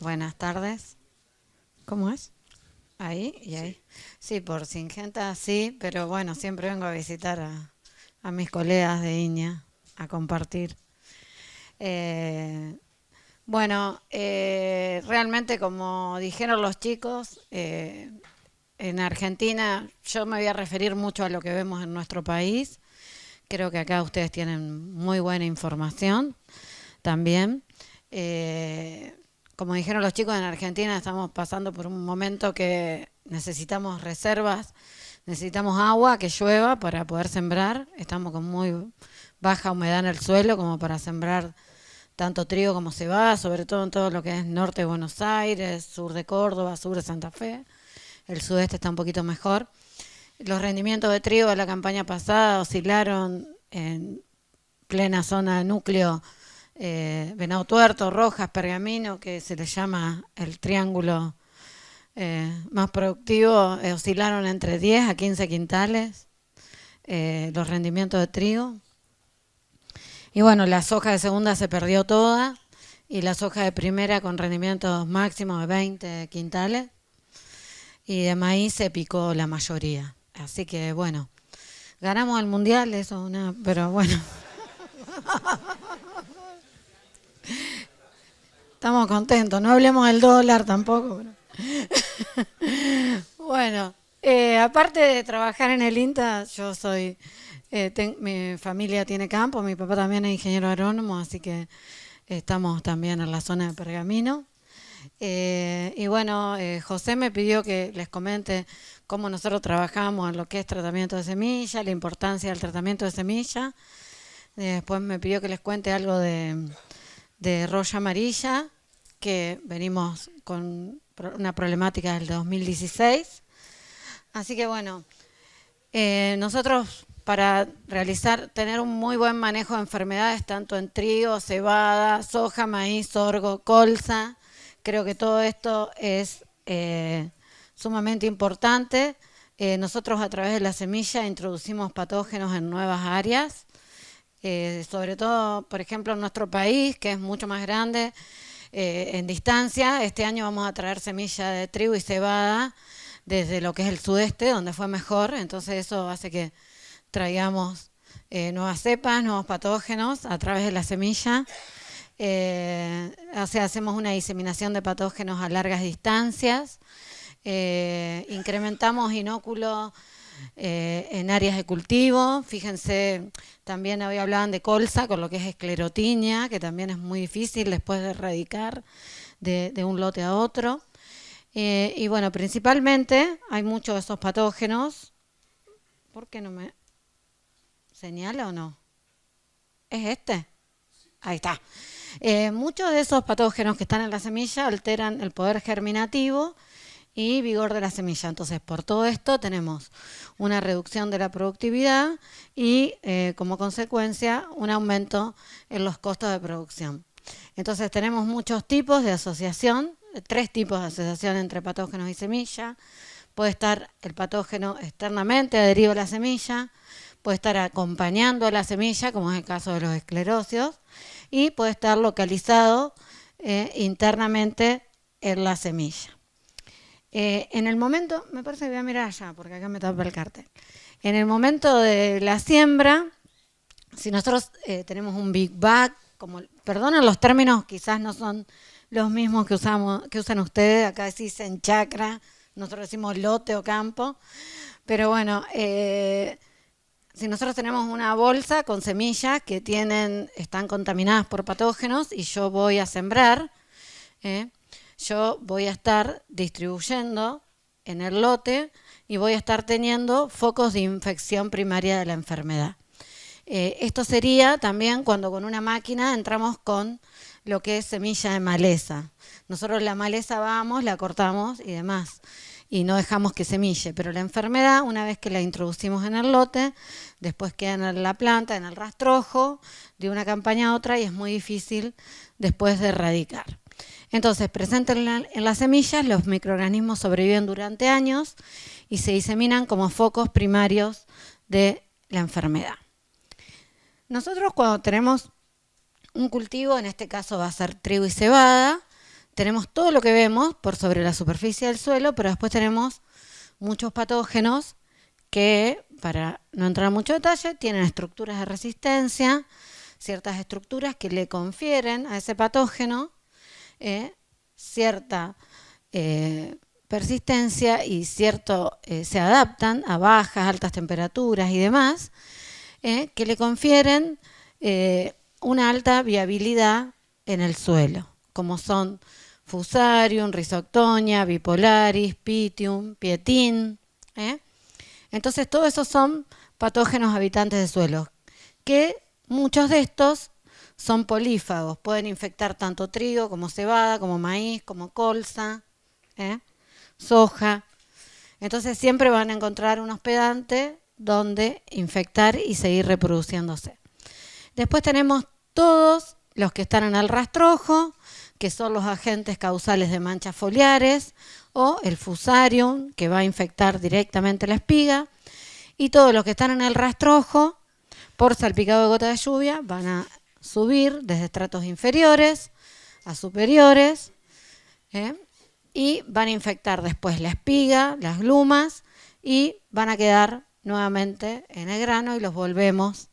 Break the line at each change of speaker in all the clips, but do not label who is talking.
Buenas tardes. ¿Cómo es? Ahí y ahí. Sí, por Singenta sí, pero bueno, siempre vengo a visitar a mis colegas de Iña, a compartir. Eh, realmente como dijeron los chicos, en Argentina yo me voy a referir mucho a lo que vemos en nuestro país. Creo que acá ustedes tienen muy buena información también. Eh, Como dijeron los chicos, en Argentina estamos pasando por un momento que necesitamos reservas, necesitamos agua, que llueva para poder sembrar. Estamos con muy baja humedad en el suelo como para sembrar tanto trigo como cebada, sobre todo en todo lo que es norte de Buenos Aires, sur de Córdoba, sur de Santa Fe. El sudeste está un poquito mejor. Los rendimientos de trigo de la campaña pasada oscilaron en plena zona de núcleo, Venado Tuerto, Rojas, Pergamino, que se le llama el triángulo más productivo, oscilaron entre 10 a 15 quintales los rendimientos de trigo. Y bueno, la soja de segunda se perdió toda y la soja de primera con rendimientos máximos de 20 quintales y de maíz se picó la mayoría. Así que bueno, ganamos el mundial, eso, pero bueno, estamos contentos. No hablemos del dólar tampoco. Bueno, aparte de trabajar en el INTA, mi familia tiene campo, mi papá también es ingeniero agrónomo, así que estamos también en la zona de Pergamino. José me pidió que les comente cómo nosotros trabajamos en lo que es tratamiento de semilla, la importancia del tratamiento de semilla. Después me pidió que les cuente algo de roya amarilla, que venimos con una problemática del 2016. Así que bueno, nosotros para tener un muy buen manejo de enfermedades, tanto en trigo, cebada, soja, maíz, sorgo, colza, creo que todo esto es sumamente importante. Nosotros a través de la semilla introducimos patógenos en nuevas áreas, sobre todo, por ejemplo, en nuestro país, que es mucho más grande en distancia. Este año vamos a traer semilla de trigo y cebada desde lo que es el sudeste, donde fue mejor. Entonces eso hace que traigamos nuevas cepas, nuevos patógenos a través de la semilla. Hacemos una diseminación de patógenos a largas distancias. Incrementamos inóculos en áreas de cultivo. Fíjense, también hoy hablaban de colza, con lo que es esclerotinia, que también es muy difícil después de erradicar de un lote a otro. Y bueno, principalmente hay muchos de esos patógenos. ¿Por qué no me señala o no? ¿Es este? Ahí está. Muchos de esos patógenos que están en la semilla alteran el poder germinativo y vigor de la semilla. Entonces, por todo esto tenemos una reducción de la productividad y, como consecuencia, un aumento en los costos de producción. Entonces, tenemos muchos tipos de asociación, 3 tipos de asociación entre patógenos y semilla. Puede estar el patógeno externamente adherido a la semilla, puede estar acompañando a la semilla, como es el caso de los esclerosios, y puede estar localizado internamente en la semilla. En el momento, me parece que voy a mirar allá, porque acá me tapa el cartel. En el momento de la siembra, si nosotros tenemos un Big Bag, perdonen los términos, quizás no son los mismos que usan ustedes, acá dicen chacra, nosotros decimos lote o campo, pero bueno, si nosotros tenemos una bolsa con semillas que están contaminadas por patógenos y yo voy a sembrar, yo voy a estar distribuyendo en el lote y voy a estar teniendo focos de infección primaria de la enfermedad. Esto sería también cuando con una máquina entramos con lo que es semilla de maleza. Nosotros la maleza vamos, la cortamos y demás, y no dejamos que semille, pero la enfermedad, una vez que la introducimos en el lote, después queda en la planta, en el rastrojo, de una campaña a otra, y es muy difícil después de erradicar. Entonces, presentes en las semillas, los microorganismos sobreviven durante años y se diseminan como focos primarios de la enfermedad. Nosotros, cuando tenemos un cultivo, en este caso va a ser trigo y cebada, tenemos todo lo que vemos por sobre la superficie del suelo, pero después tenemos muchos patógenos que, para no entrar en mucho detalle, tienen estructuras de resistencia, ciertas estructuras que le confieren a ese patógeno cierta persistencia y se adaptan a bajas, altas temperaturas y demás, que le confieren una alta viabilidad en el suelo, como son Fusarium, Rhizoctonia, Bipolaris, Pythium, Pietin. Entonces, todos esos son patógenos habitantes de suelos, que muchos de estos son polífagos, pueden infectar tanto trigo como cebada, como maíz, como colza, soja. Entonces siempre van a encontrar un hospedante donde infectar y seguir reproduciéndose. Después tenemos todos los que están en el rastrojo, que son los agentes causales de manchas foliares, o el Fusarium, que va a infectar directamente la espiga, y todos los que están en el rastrojo, por salpicado de gota de lluvia, van a subir desde estratos inferiores a superiores, y van a infectar después la espiga, las glumas, y van a quedar nuevamente en el grano y los volvemos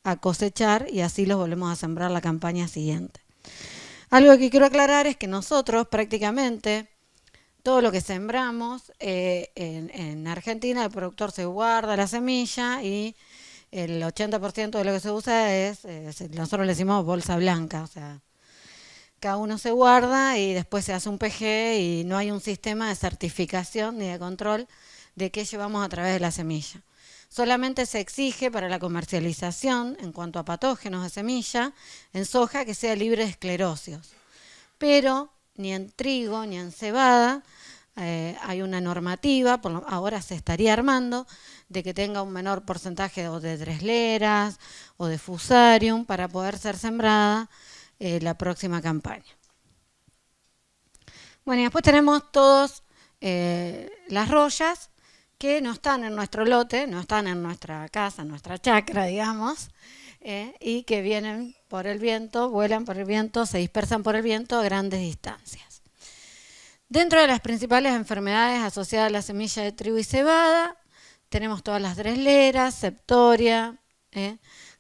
a cosechar y así los volvemos a sembrar la campaña siguiente. Algo que quiero aclarar es que nosotros prácticamente todo lo que sembramos en Argentina, el productor se guarda la semilla y el 80% de lo que se usa nosotros le decimos bolsa blanca, o sea, cada uno se guarda y después se hace un PG y no hay un sistema de certificación ni de control de qué llevamos a través de la semilla. Solamente se exige para la comercialización, en cuanto a patógenos de semilla, en soja que sea libre de esclerosios. Pero ni en trigo ni en cebada hay una normativa, ahora se estaría armando, de que tenga un menor porcentaje de dresleras o de fusarium para poder ser sembrada la próxima campaña. Bueno, y después tenemos todas las rollas que no están en nuestro lote, no están en nuestra casa, en nuestra chacra, digamos, y que vienen por el viento, vuelan por el viento, se dispersan por el viento a grandes distancias. Dentro de las principales enfermedades asociadas a la semilla de trigo y cebada, tenemos todas las dresleras, septoria,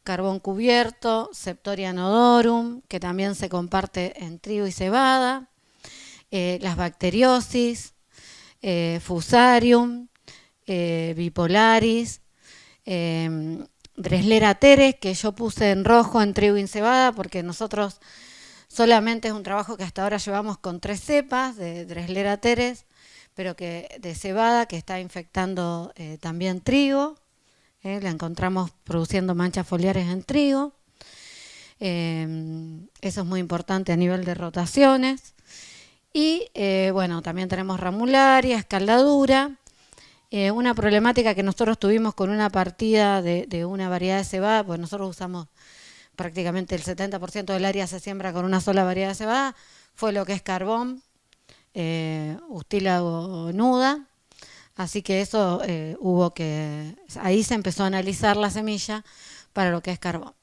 carbón cubierto, Septoria nodorum, que también se comparte en trigo y cebada, las bacteriosis, Fusarium, Bipolaris, Dreslera teres, que yo puse en rojo en trigo y en cebada, porque nosotros solamente es un trabajo que hasta ahora llevamos con 3 cepas de Dreslera teres, pero que de cebada, que está infectando también trigo. La encontramos produciendo manchas foliares en trigo. Eso es muy importante a nivel de rotaciones. Y bueno, también tenemos ramularia, escaldadura. Una problemática que nosotros tuvimos con una partida de una variedad de cebada, pues nosotros usamos prácticamente el 70% del área se siembra con una sola variedad de cebada, fue lo que es carbón, Ustilago nuda. Así que eso ahí se empezó a analizar la semilla para lo que es carbón.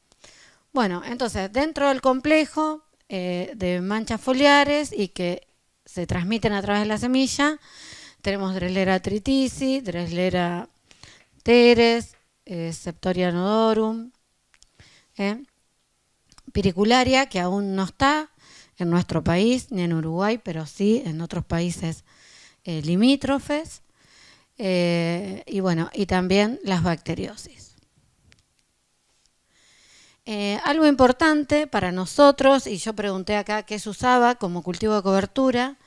Bueno, entonces dentro del complejo de manchas foliares y que se transmiten a través de la semilla, tenemos Dreslera tritisi, Dreslera teres, Septoria nodorum, piricularia, que aún no está en nuestro país ni en Uruguay, pero sí en otros países limítrofes. Y bueno, y también las bacteriosis. Algo importante para nosotros, y yo pregunté acá qué se usaba como cultivo de cobertura.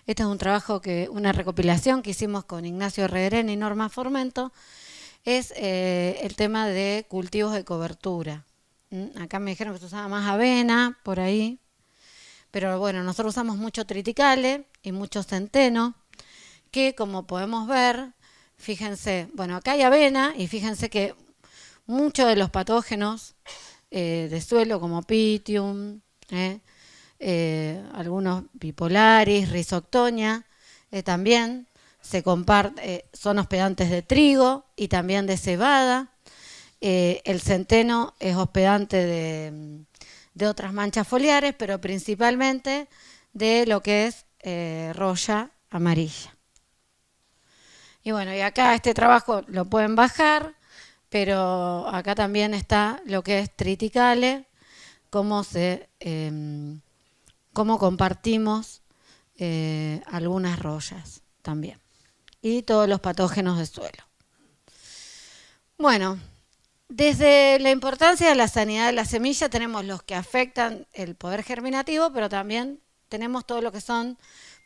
Este es un trabajo, una recopilación que hicimos con Ignacio Reguerén y Norma Formento, es el tema de cultivos de cobertura. Acá me dijeron que se usaba más avena, por ahí, pero bueno, nosotros usamos mucho triticale y mucho centeno, que como podemos ver, fíjense, bueno, acá hay avena y fíjense que muchos de los patógenos de suelo como Pythium, algunos Bipolaris, Rhizoctonia, también son hospedantes de trigo y también de cebada. El centeno es hospedante de otras manchas foliares, pero principalmente de lo que es roya amarilla. Y bueno, y acá este trabajo lo pueden bajar, pero acá también está lo que es triticale, cómo compartimos algunas rollas también. Y todos los patógenos del suelo. Bueno, desde la importancia de la sanidad de la semilla tenemos los que afectan el poder germinativo, pero también tenemos todo lo que son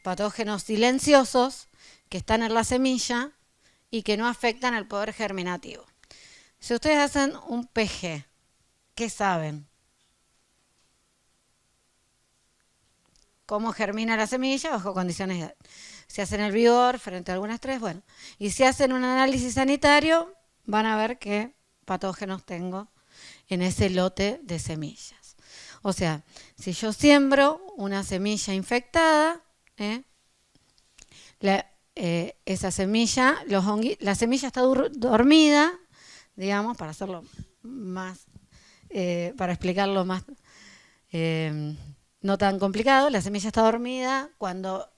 patógenos silenciosos que están en la semilla y que no afectan el poder germinativo. Si ustedes hacen un PG, ¿qué saben? ¿Cómo germina la semilla bajo condiciones? Si hacen el vigor frente a algún estrés, bueno. Y si hacen un análisis sanitario, van a ver qué patógenos tengo en ese lote de semillas. O sea, si yo siembro una semilla infectada, esa semilla, la semilla está dormida, digamos, para hacerlo más, para explicarlo más, no tan complicado, la semilla está dormida cuando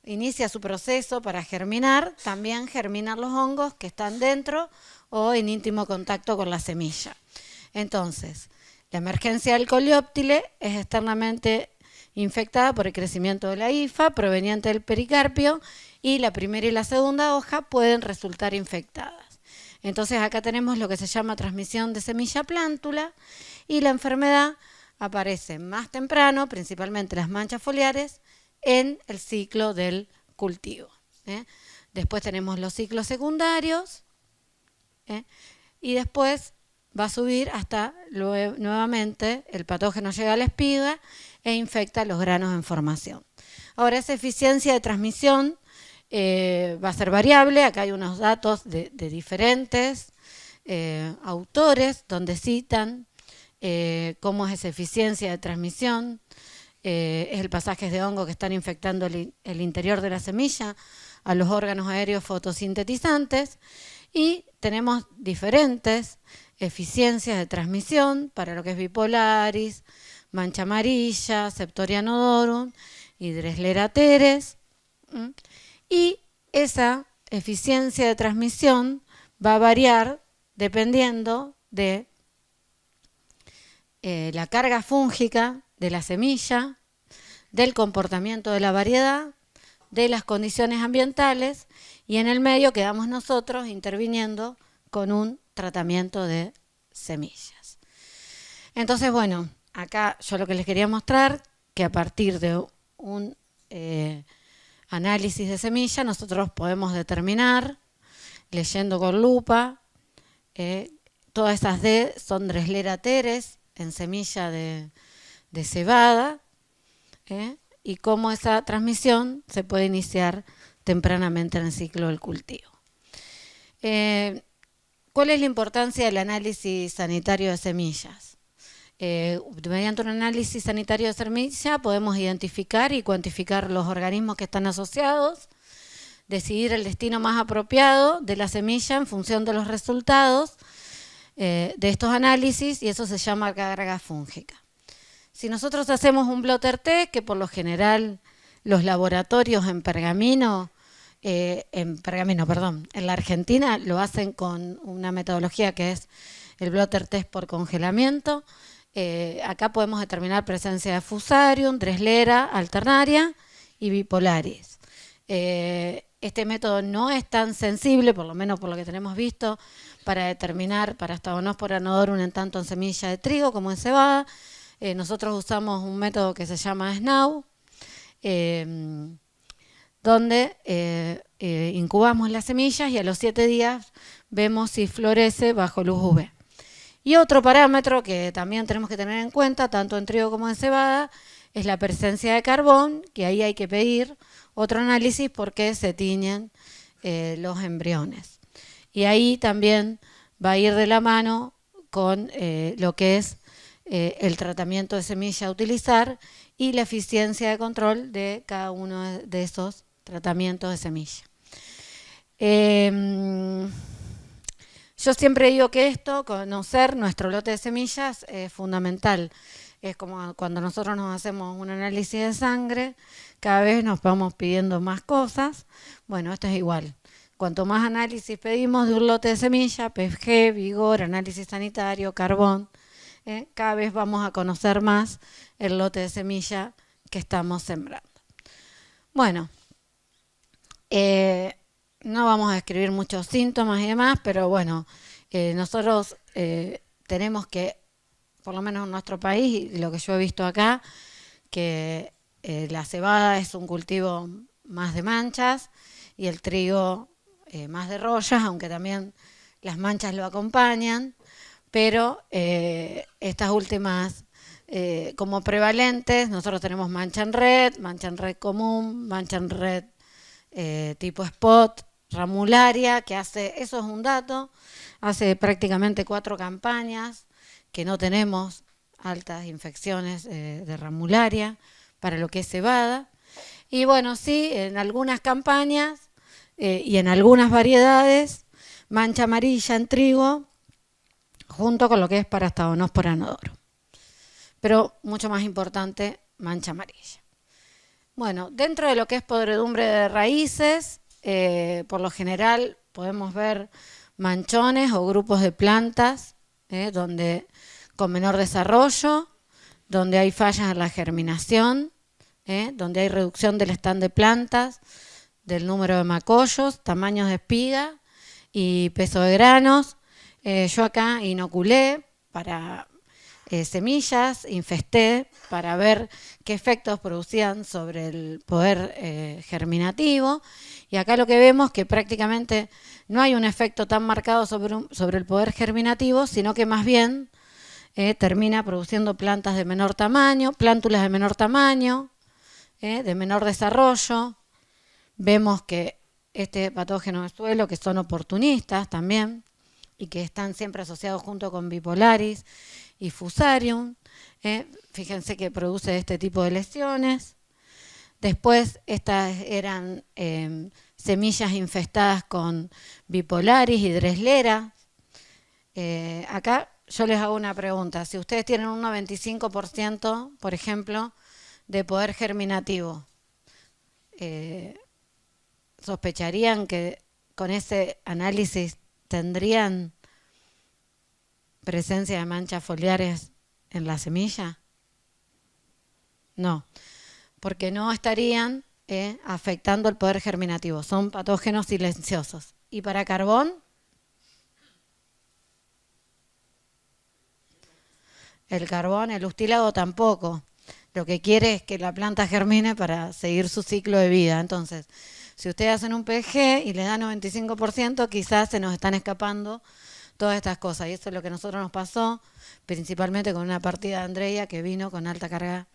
inicia su proceso para germinar, también germinan los hongos que están dentro o en íntimo contacto con la semilla. Entonces, la emergencia del coleóptile es externamente infectada por el crecimiento de la hifa proveniente del pericarpio y la primera y la segunda hoja pueden resultar infectadas. Entonces acá tenemos lo que se llama transmisión de semilla-plántula y la enfermedad aparece más temprano, principalmente las manchas foliares, en el ciclo del cultivo. Después tenemos los ciclos secundarios y después va a subir hasta nuevamente el patógeno llega a la espiga e infecta los granos en formación. Ahora, esa eficiencia de transmisión va a ser variable. Acá hay unos datos de diferentes autores donde citan cómo es esa eficiencia de transmisión. Es el pasaje de hongo que están infectando el interior de la semilla a los órganos aéreos fotosintetizantes y tenemos diferentes eficiencias de transmisión para lo que es bipolaris, mancha amarilla, Septoria nodorum y Dressler teres. Y esa eficiencia de transmisión va a variar dependiendo de la carga fúngica de la semilla, del comportamiento de la variedad, de las condiciones ambientales y en el medio quedamos nosotros interviniendo con un tratamiento de semillas. Entonces, bueno, acá yo lo que les quería mostrar, que a partir de un análisis de semilla nosotros podemos determinar, leyendo con lupa, todas esas D son Dressler teres en semilla de cebada, y cómo esa transmisión se puede iniciar tempranamente en el ciclo del cultivo. ¿Cuál es la importancia del análisis sanitario de semillas? Mediante un análisis sanitario de semilla podemos identificar y cuantificar los organismos que están asociados, decidir el destino más apropiado de la semilla en función de los resultados de estos análisis y eso se llama carga fúngica. Si nosotros hacemos un blotter T, que por lo general los laboratorios en la Argentina lo hacen con una metodología que es el blotter test por congelamiento. Acá podemos determinar presencia de Fusarium, Dresslera, Alternaria y Bipolaris. Este método no es tan sensible, por lo menos por lo que tenemos visto, para determinar Parastogonospora nodorum en tanto en semilla de trigo como en cebada. Nosotros usamos un método que se llama SNAU, donde incubamos las semillas y a los 7 días vemos si florece bajo luz UV. Y otro parámetro que también tenemos que tener en cuenta, tanto en trigo como en cebada, es la presencia de carbón, que ahí hay que pedir otro análisis porque se tiñen los embriones. Y ahí también va a ir de la mano con lo que es el tratamiento de semilla a utilizar y la eficiencia de control de cada uno de esos tratamientos de semilla. Yo siempre digo que conocer nuestro lote de semillas es fundamental. Es como cuando nosotros nos hacemos un análisis de sangre, cada vez nos vamos pidiendo más cosas. Bueno, esto es igual. Cuanto más análisis pedimos de un lote de semilla, PFG, vigor, análisis sanitario, carbón, cada vez vamos a conocer más el lote de semilla que estamos sembrando. Bueno, no vamos a describir muchos síntomas y demás, pero bueno, nosotros tenemos que, por lo menos en nuestro país, y lo que yo he visto acá, que la cebada es un cultivo más de manchas y el trigo más de rollas, aunque también las manchas lo acompañan, pero estas últimas como prevalentes, nosotros tenemos mancha en red común, mancha en red tipo spot, ramularia, que hace, eso es un dato, hace prácticamente 4 campañas que no tenemos altas infecciones de ramularia para lo que es cebada. Y bueno, sí, en algunas campañas y en algunas variedades, mancha amarilla en trigo, junto con lo que es Parastagonospora anodoro. Pero mucho más importante, mancha amarilla. Bueno, dentro de lo que es podredumbre de raíces, por lo general podemos ver manchones o grupos de plantas donde con menor desarrollo, donde hay fallas en la germinación, donde hay reducción del stand de plantas, del número de macollos, tamaños de espiga y peso de granos. Yo acá inoculé para semillas, infesté para ver qué efectos producían sobre el poder germinativo, y acá lo que vemos es que prácticamente no hay un efecto tan marcado sobre el poder germinativo, sino que más bien termina produciendo plantas de menor tamaño, plántulas de menor tamaño, de menor desarrollo. Vemos que este patógeno de suelo, que son oportunistas también, y que están siempre asociados junto con Bipolaris y Fusarium, fíjense que produce este tipo de lesiones. Después estas eran semillas infestadas con Bipolaris y Dreslera. Acá yo les hago una pregunta. Si ustedes tienen un 95%, por ejemplo, de poder germinativo, ¿sospecharían que con ese análisis tendrían presencia de manchas foliares en la semilla? No, porque no estarían afectando el poder germinativo. Son patógenos silenciosos. ¿Y para carbón? El carbón, el ustílago tampoco. Lo que quiere es que la planta germine para seguir su ciclo de vida. Entonces, si ustedes hacen un PG y les da 95%, quizás se nos están escapando todas estas cosas. Y eso es lo que a nosotros nos pasó, principalmente con una partida de Andrea que vino con alta carga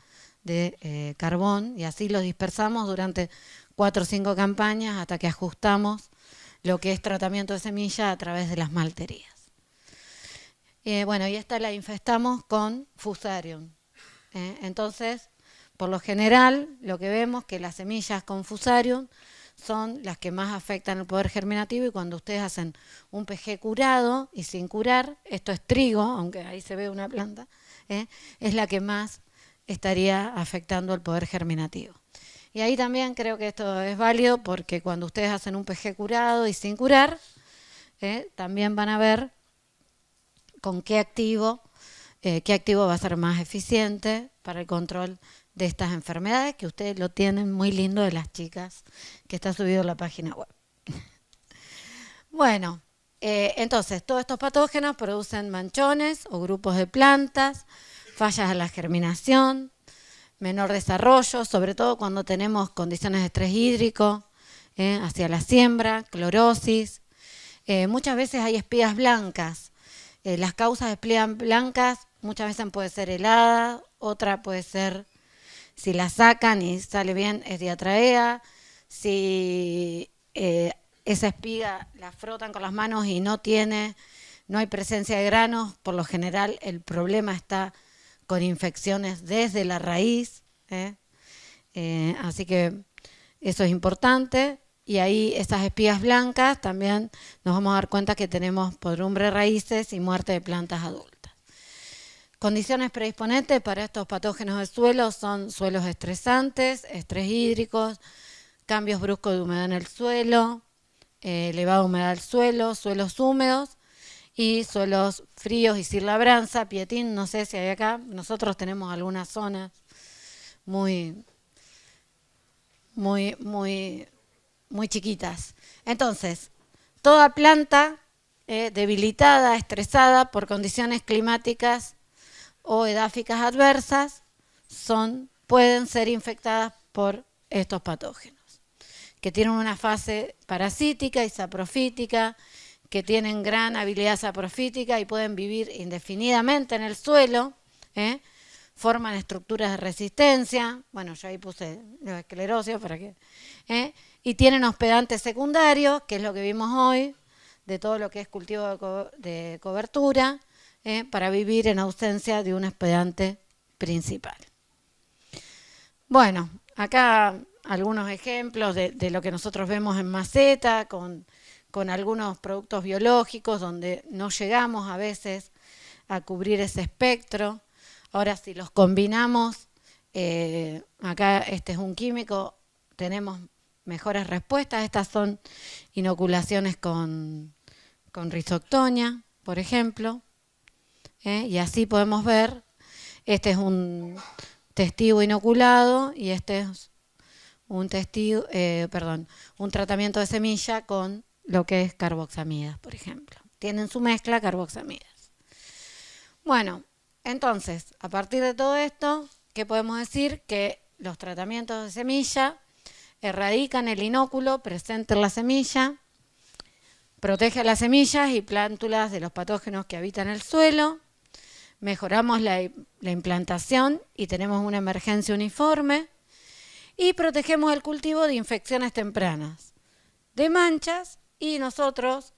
de carbón, y así lo dispersamos durante 4 o 5 campañas hasta que ajustamos lo que es tratamiento de semilla a través de las malterías. Bueno, y esta la infestamos con Fusarium. Entonces, por lo general, lo que vemos es que las semillas con Fusarium son las que más afectan el poder germinativo, y cuando ustedes hacen un PG curado y sin curar, esto es trigo, aunque ahí se ve una planta, es la que más estaría afectando el poder germinativo. Y ahí también creo que esto es válido porque cuando ustedes hacen un PG curado y sin curar, también van a ver con qué activo va a ser más eficiente para el control de estas enfermedades, que ustedes lo tienen muy lindo de las chicas, que está subido en la página web. Bueno, entonces todos estos patógenos producen manchones o grupos de plantas, fallas en la germinación, menor desarrollo, sobre todo cuando tenemos condiciones de estrés hídrico hacia la siembra, clorosis. Muchas veces hay espigas blancas. Las causas de espigas blancas muchas veces puede ser helada, otra puede ser, si la sacan y sale bien, es diatraea. Si esa espiga la frotan con las manos y no hay presencia de granos, por lo general el problema está con infecciones desde la raíz. Así que eso es importante. Y ahí esas espigas blancas también nos vamos a dar cuenta que tenemos podredumbre de raíces y muerte de plantas adultas. Condiciones predisponentes para estos patógenos del suelo son suelos estresantes, estrés hídrico, cambios bruscos de humedad en el suelo, elevada humedad del suelo, suelos húmedos y suelos fríos y sin labranza. Pietín, no sé si hay acá, nosotros tenemos algunas zonas muy chiquitas. Entonces, toda planta debilitada, estresada por condiciones climáticas o edáficas adversas pueden ser infectadas por estos patógenos, que tienen una fase parasítica y saprofítica, que tienen gran habilidad saprofítica y pueden vivir indefinidamente en el suelo, forman estructuras de resistencia, bueno, yo ahí puse los esclerosios para que, y tienen hospedantes secundarios, que es lo que vimos hoy, de todo lo que es cultivo de cobertura, para vivir en ausencia de un hospedante principal. Bueno, acá algunos ejemplos de lo que nosotros vemos en maceta, con algunos productos biológicos donde no llegamos a veces a cubrir ese espectro. Ahora, si los combinamos, acá este es un químico, tenemos mejores respuestas. Estas son inoculaciones con Rhizoctonia, por ejemplo. Y así podemos ver, este es un testigo inoculado y este es un tratamiento de semilla con lo que es carboxamidas, por ejemplo. Tienen su mezcla carboxamidas. Bueno, entonces, a partir de todo esto, ¿qué podemos decir? Que los tratamientos de semilla erradican el inóculo presente en la semilla, protege las semillas y plántulas de los patógenos que habitan el suelo, mejoramos la implantación y tenemos una emergencia uniforme, y protegemos el cultivo de infecciones tempranas, de manchas, y nosotros,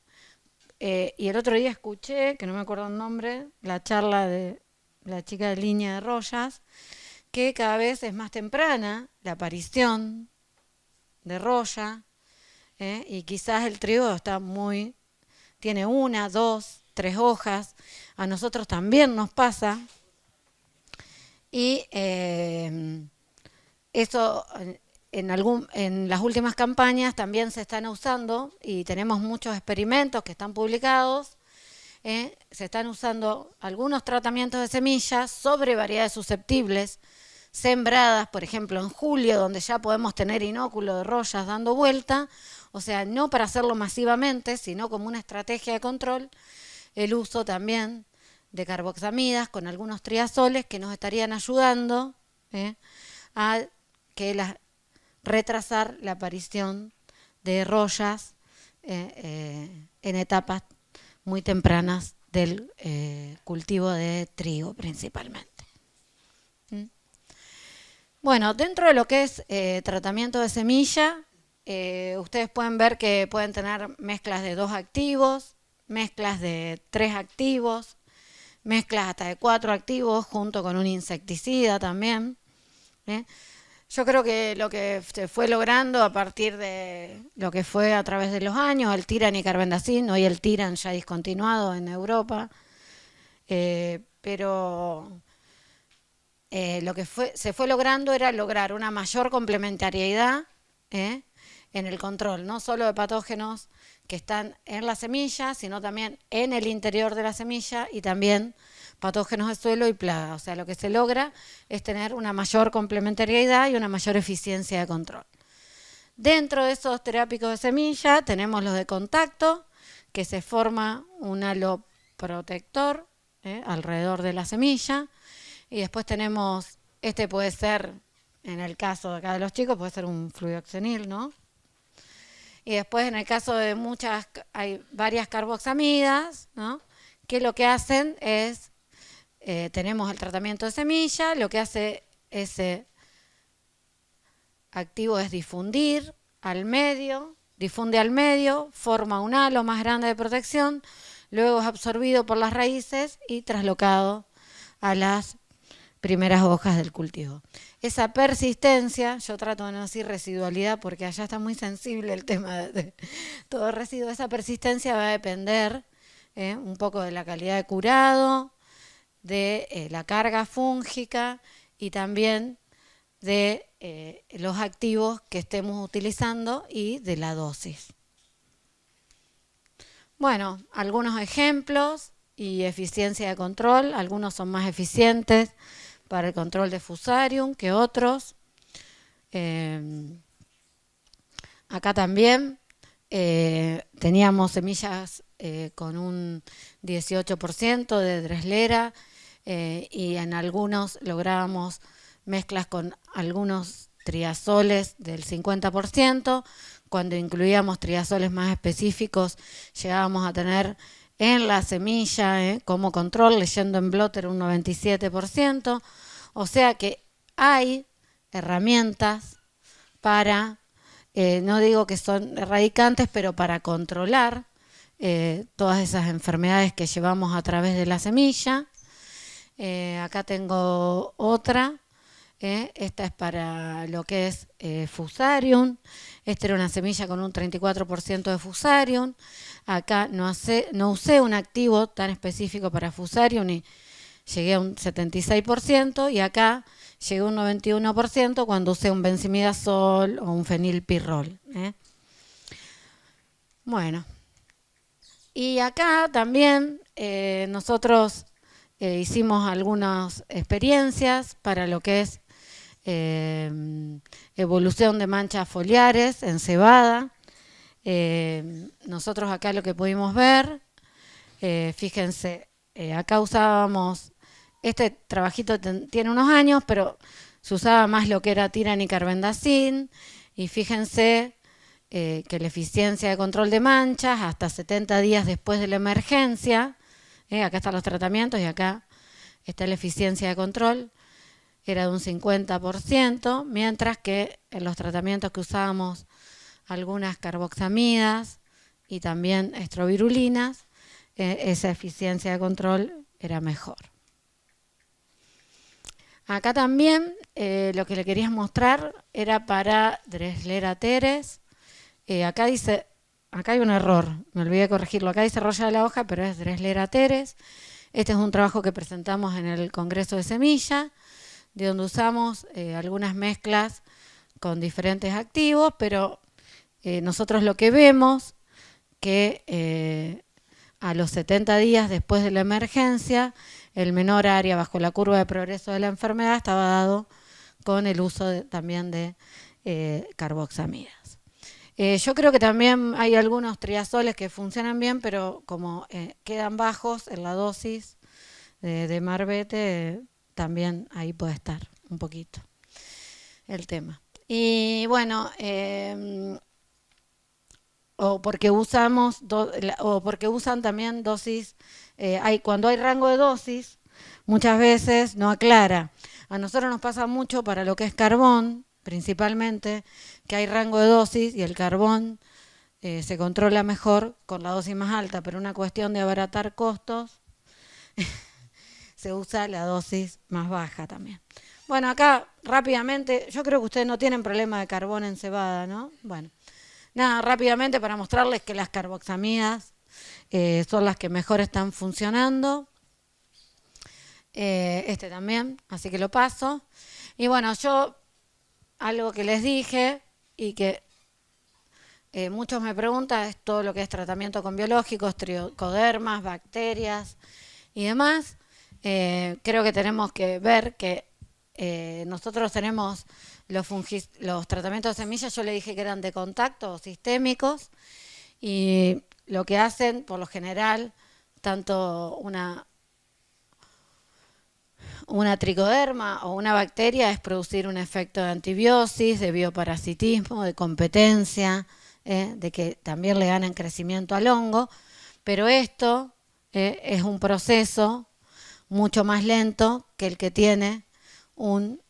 y el otro día escuché, que no me acuerdo el nombre, la charla de la chica de línea de Royas, que cada vez es más temprana la aparición de roya, y quizás el trigo tiene 1, 2, 3 hojas, a nosotros también nos pasa, y eso en las últimas campañas también se están usando, y tenemos muchos experimentos que están publicados, se están usando algunos tratamientos de semillas sobre variedades susceptibles, sembradas, por ejemplo, en julio, donde ya podemos tener inóculo de rollas dando vuelta, o sea, no para hacerlo masivamente, sino como una estrategia de control, el uso también de carboxamidas con algunos triazoles que nos estarían ayudando a retrasar la aparición de rollas en etapas muy tempranas del cultivo de trigo principalmente. Bueno, dentro de lo que es tratamiento de semilla, ustedes pueden ver que pueden tener mezclas de 2 activos, mezclas de 3 activos, mezclas hasta de 4 activos junto con un insecticida también. Yo creo que lo que se fue logrando a partir de lo que fue a través de los años, el Tiran y carbendazim, hoy el Tiran ya discontinuado en Europa, pero lo que se fue logrando era lograr una mayor complementariedad en el control, no solo de patógenos que están en la semilla, sino también en el interior de la semilla y también patógenos de suelo y plaga. O sea, lo que se logra es tener una mayor complementariedad y una mayor eficiencia de control. Dentro de esos terápicos de semilla tenemos los de contacto, que se forma un halo protector alrededor de la semilla. Y después tenemos, puede ser, en el caso de acá de los chicos, puede ser un fluoxenil, ¿no? Y después en el caso de hay varias carboxamidas, ¿no? Que lo que hacen es, tenemos el tratamiento de semilla, lo que hace ese activo es difunde al medio, forma un halo más grande de protección, luego es absorbido por las raíces y traslocado a las primeras hojas del cultivo. Esa persistencia, yo trato de no decir residualidad porque allá está muy sensible el tema de todo residuo, esa persistencia va a depender un poco de la calidad de curado, de la carga fúngica y también de los activos que estemos utilizando y de la dosis. Bueno, algunos ejemplos y eficiencia de control. Algunos son más eficientes para el control de Fusarium que otros. Acá también teníamos semillas con un 18% de Dreslera y en algunos lográbamos mezclas con algunos triazoles del 50%. Cuando incluíamos triazoles más específicos llegábamos a tener en la semilla como control, leyendo en Blotter, un 97%. O sea que hay herramientas para, no digo que son erradicantes, pero para controlar todas esas enfermedades que llevamos a través de la semilla. Acá tengo otra. Esta es para lo que es Fusarium. Esta era una semilla con un 34% de Fusarium. Acá no usé un activo tan específico para Fusarium y llegué a un 76%, y acá llegué a un 91% cuando usé un benzimidazol o un fenilpirrol. Bueno, y acá también nosotros hicimos algunas experiencias para lo que es evolución de manchas foliares en cebada. Nosotros acá lo que pudimos ver, fíjense, acá usábamos, este trabajito tiene unos años, pero se usaba más lo que era tiranicarbendazim, y fíjense que la eficiencia de control de manchas hasta 70 días después de la emergencia, acá están los tratamientos y acá está la eficiencia de control, era de un 50%, mientras que en los tratamientos que usábamos algunas carboxamidas y también estrovirulinas, esa eficiencia de control era mejor. Acá también lo que le quería mostrar era para Dreslera teres. Acá hay un error, me olvidé de corregirlo. Acá dice roya de la hoja, pero es Dreslera teres. Este es un trabajo que presentamos en el Congreso de Semilla, de donde usamos algunas mezclas con diferentes activos, pero nosotros lo que vemos que a los 70 días después de la emergencia, el menor área bajo la curva de progreso de la enfermedad estaba dado con el uso también de carboxamidas. Yo creo que también hay algunos triazoles que funcionan bien, pero como quedan bajos en la dosis de Marbete, también ahí puede estar un poquito el tema. Y bueno, o porque usan también dosis, cuando hay rango de dosis, muchas veces no aclara. A nosotros nos pasa mucho para lo que es carbón, principalmente, que hay rango de dosis y el carbón se controla mejor con la dosis más alta, pero una cuestión de abaratar costos, se usa la dosis más baja también. Bueno, acá rápidamente, yo creo que ustedes no tienen problema de carbón en cebada, ¿no? Bueno, nada, rápidamente para mostrarles que las carboxamidas son las que mejor están funcionando. Este también, así que lo paso. Y bueno, yo algo que les dije y que muchos me preguntan es todo lo que es tratamiento con biológicos, tricodermas, bacterias y demás. Creo que tenemos que ver que nosotros tenemos los tratamientos de semillas, yo le dije que eran de contacto o sistémicos, y lo que hacen por lo general, tanto una tricoderma o una bacteria, es producir un efecto de antibiosis, de bioparasitismo, de competencia, de que también le ganan crecimiento al hongo, pero esto es un proceso mucho más lento que el que tiene un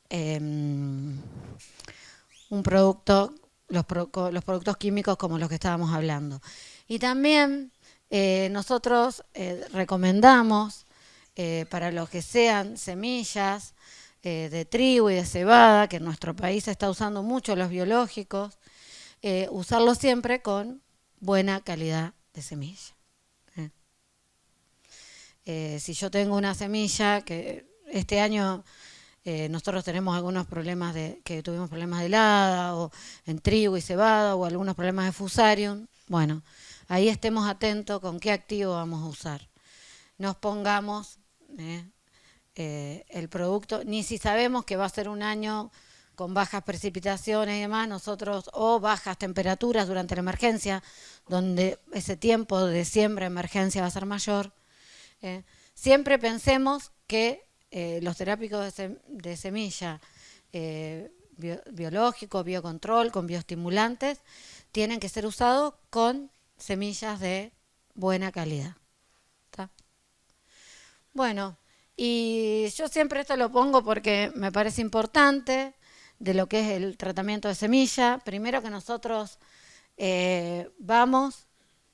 producto, los productos químicos como los que estábamos hablando. Y también nosotros recomendamos para los que sean semillas de trigo y de cebada, que en nuestro país se está usando mucho los biológicos, usarlos siempre con buena calidad de semilla. si yo tengo una semilla, que este año nosotros tenemos algunos problemas que tuvimos problemas de helada, o en trigo y cebada, o algunos problemas de fusarium, bueno, ahí estemos atentos con qué activo vamos a usar. Nos pongamos el producto, ni si sabemos que va a ser un año con bajas precipitaciones y demás, nosotros, o bajas temperaturas durante la emergencia, donde ese tiempo de siembra emergencia va a ser mayor, siempre pensemos que los terápicos de semilla biológicos, biocontrol, con bioestimulantes, tienen que ser usados con semillas de buena calidad. ¿Está? Bueno, y yo siempre esto lo pongo porque me parece importante de lo que es el tratamiento de semilla. Primero que nosotros vamos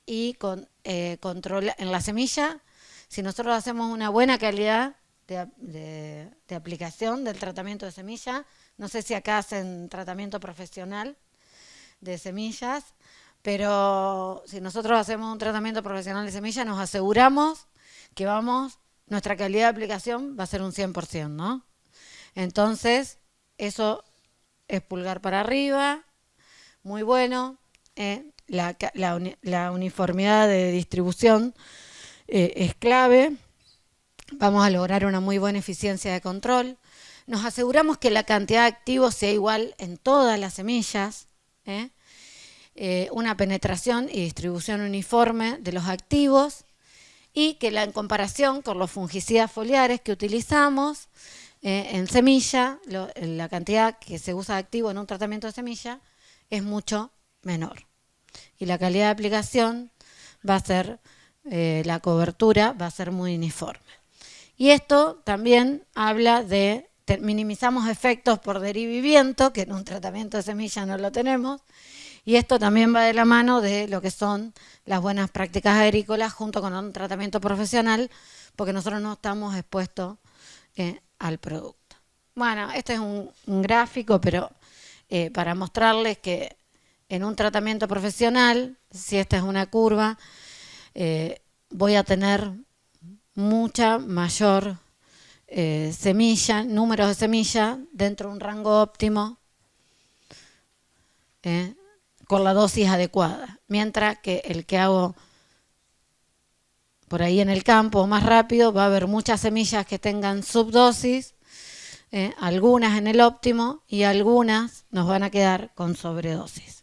y en la semilla, si nosotros hacemos una buena calidad de aplicación del tratamiento de semilla, no sé si acá hacen tratamiento profesional de semillas, pero si nosotros hacemos un tratamiento profesional de semilla, nos aseguramos que nuestra calidad de aplicación va a ser un 100%, ¿no? Entonces, eso es pulgar para arriba, muy bueno. La uniformidad de distribución es clave. Vamos a lograr una muy buena eficiencia de control. Nos aseguramos que la cantidad de activos sea igual en todas las semillas. Una penetración y distribución uniforme de los activos, y que en comparación con los fungicidas foliares que utilizamos en semilla, la cantidad que se usa de activo en un tratamiento de semilla es mucho menor. Y la calidad de aplicación va a ser, la cobertura va a ser muy uniforme. Y esto también habla de minimizamos efectos por deriva y viento, que en un tratamiento de semilla no lo tenemos, y esto también va de la mano de lo que son las buenas prácticas agrícolas junto con un tratamiento profesional, porque nosotros no estamos expuestos al producto. Bueno, este es un gráfico, pero para mostrarles que en un tratamiento profesional, si esta es una curva, voy a tener mucha mayor números de semillas dentro de un rango óptimo, con la dosis adecuada, mientras que el que hago por ahí en el campo más rápido, va a haber muchas semillas que tengan subdosis, algunas en el óptimo y algunas nos van a quedar con sobredosis.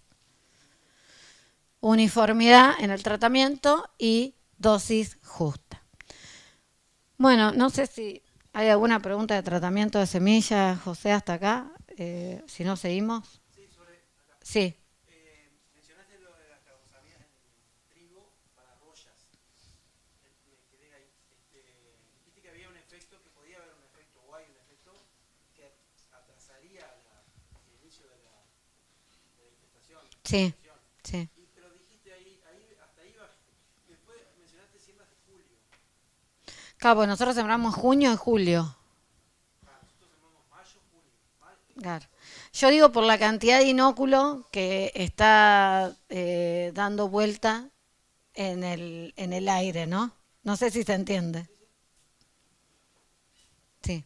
Uniformidad en el tratamiento y dosis justa. Bueno, no sé si hay alguna pregunta de tratamiento de semillas, José, hasta acá. Si no, seguimos.
Sí, sobre acá.
Sí.
Mencionaste lo de las carbosamías en trigo para rollas. Me quedé ahí. Dijiste que había un efecto, que podía haber un efecto, o hay un efecto, que atrasaría el inicio de la infestación.
Sí, sí.
Pero dijiste ahí hasta ahí va. Después mencionaste siembras de julio.
Claro, nosotros sembramos junio y julio.
Nosotros sembramos mayo, junio.
Claro. Yo digo por la cantidad de inóculo que está dando vuelta en el aire, ¿no? No sé si se entiende. Sí.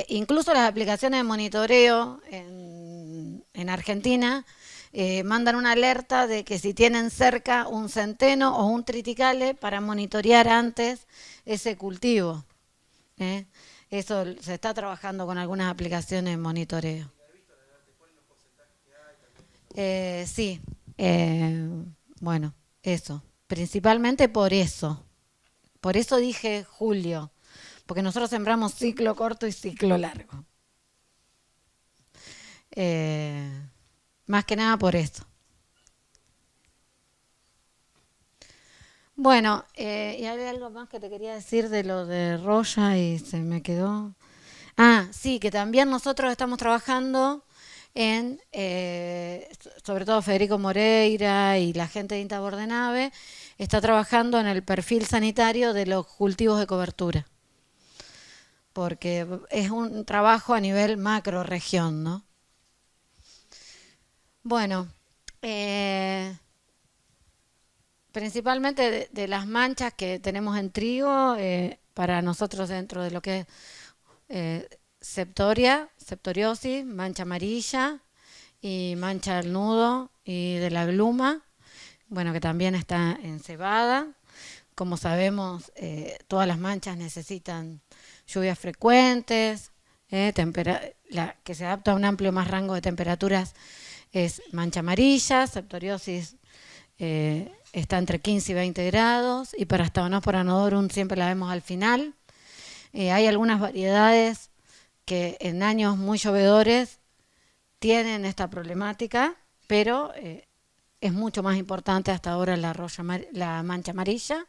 Incluso las aplicaciones de monitoreo en Argentina mandan una alerta de que si tienen cerca un centeno o un triticale para monitorear antes ese cultivo. Eso se está trabajando con algunas aplicaciones de monitoreo. Sí, bueno, eso. Principalmente por eso. Por eso dije julio. Porque nosotros sembramos ciclo corto y ciclo largo. Más que nada por eso. Bueno, y había algo más que te quería decir de lo de Roya y se me quedó. Ah, sí, que también nosotros estamos trabajando en, sobre todo Federico Moreira y la gente de INTA Bordenave, está trabajando en el perfil sanitario de los cultivos de cobertura. Porque es un trabajo a nivel macro región, ¿no? Bueno, principalmente de las manchas que tenemos en trigo, para nosotros dentro de lo que es septoriosis, mancha amarilla y mancha del nudo y de la gluma, bueno, que también está en cebada. Como sabemos, todas las manchas necesitan lluvias frecuentes, que se adapta a un amplio más rango de temperaturas es mancha amarilla, septoriosis está entre 15 y 20 grados, y para Stauronophora nodorum siempre la vemos al final. Hay algunas variedades que en años muy llovedores tienen esta problemática, pero es mucho más importante hasta ahora la mancha amarilla.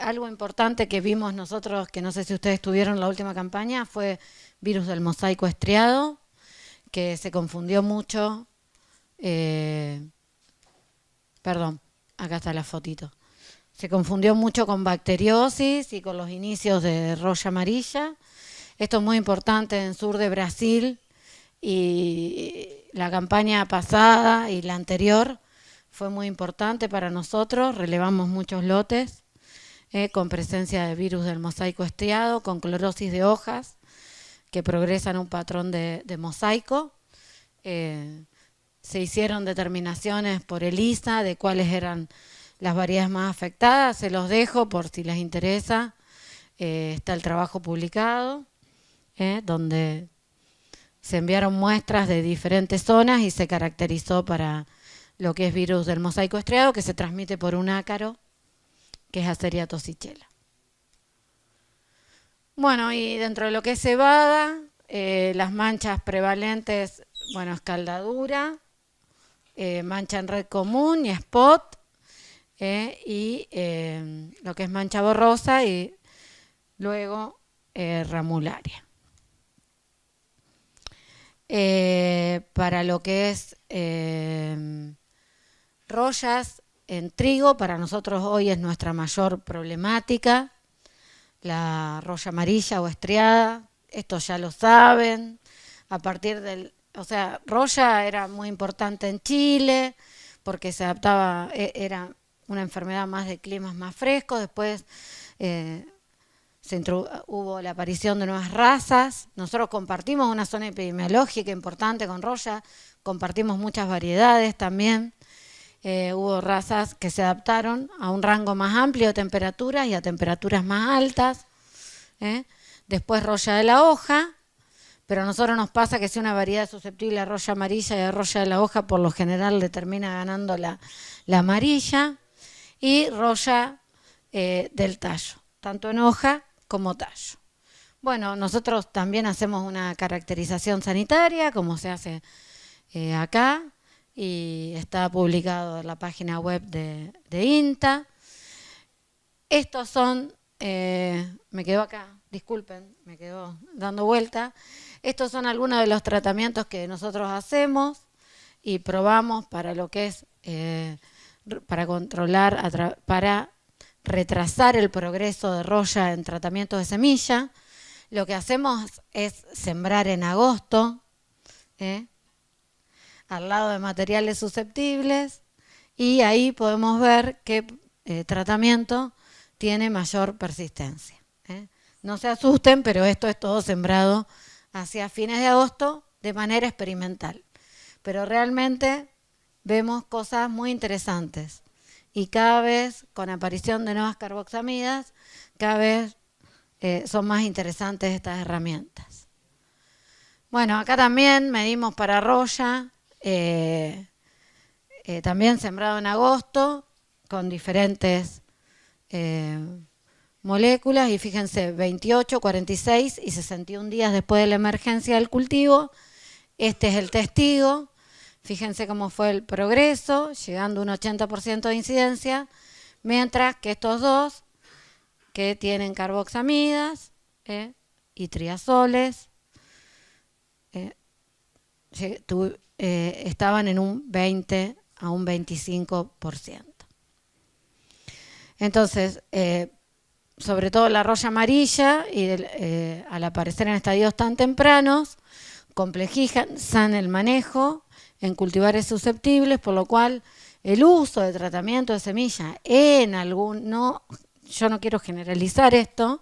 Algo importante que vimos nosotros, que no sé si ustedes tuvieron la última campaña, fue virus del mosaico estriado, que se confundió mucho. Perdón, acá está la fotito. Se confundió mucho con bacteriosis y con los inicios de roya amarilla. Esto es muy importante en el sur de Brasil, y la campaña pasada y la anterior fue muy importante para nosotros. Relevamos muchos lotes con presencia de virus del mosaico estriado, con clorosis de hojas que progresan un patrón de mosaico. Se hicieron determinaciones por ELISA de cuáles eran las variedades más afectadas. Se los dejo por si les interesa. Está el trabajo publicado, donde se enviaron muestras de diferentes zonas y se caracterizó para lo que es virus del mosaico estriado, que se transmite por un ácaro, que es Asteria tossichella. Bueno, y dentro de lo que es cebada, las manchas prevalentes, bueno, escaldadura, mancha en red común y spot, y lo que es mancha borrosa, y luego ramularia. Para lo que es rollas en trigo, para nosotros hoy es nuestra mayor problemática, la roya amarilla o estriada. Esto ya lo saben. A partir del, roya era muy importante en Chile porque se adaptaba, era una enfermedad más de climas más frescos. Después hubo la aparición de nuevas razas. Nosotros compartimos una zona epidemiológica importante con roya, compartimos muchas variedades también. Hubo razas que se adaptaron a un rango más amplio de temperaturas y a temperaturas más altas. Después roya de la hoja, pero a nosotros nos pasa que si una variedad es susceptible a roya amarilla y a roya de la hoja, por lo general le termina ganando la amarilla. Y roya del tallo, tanto en hoja como tallo. Bueno, nosotros también hacemos una caracterización sanitaria, como se hace acá, y está publicado en la página web de INTA. Estos son, me quedó acá, disculpen, me quedó dando vuelta. Estos son algunos de los tratamientos que nosotros hacemos y probamos para lo que es, para controlar, para retrasar el progreso de roya en tratamientos de semilla. Lo que hacemos es sembrar en agosto, al lado de materiales susceptibles, y ahí podemos ver qué tratamiento tiene mayor persistencia. No se asusten, pero esto es todo sembrado hacia fines de agosto de manera experimental. Pero realmente vemos cosas muy interesantes, y cada vez con aparición de nuevas carboxamidas, cada vez son más interesantes estas herramientas. Bueno, acá también medimos para roya, también sembrado en agosto, con diferentes moléculas, y fíjense, 28, 46 y 61 días después de la emergencia del cultivo. Este es el testigo. Fíjense cómo fue el progreso, llegando a un 80% de incidencia, mientras que estos dos, que tienen carboxamidas y triazoles, estaban en un 20 a un 25%. Entonces, sobre todo la roya amarilla, y al aparecer en estadios tan tempranos, complejizan el manejo en cultivares susceptibles, por lo cual El uso de tratamiento de semilla en algún, no, yo no quiero generalizar esto,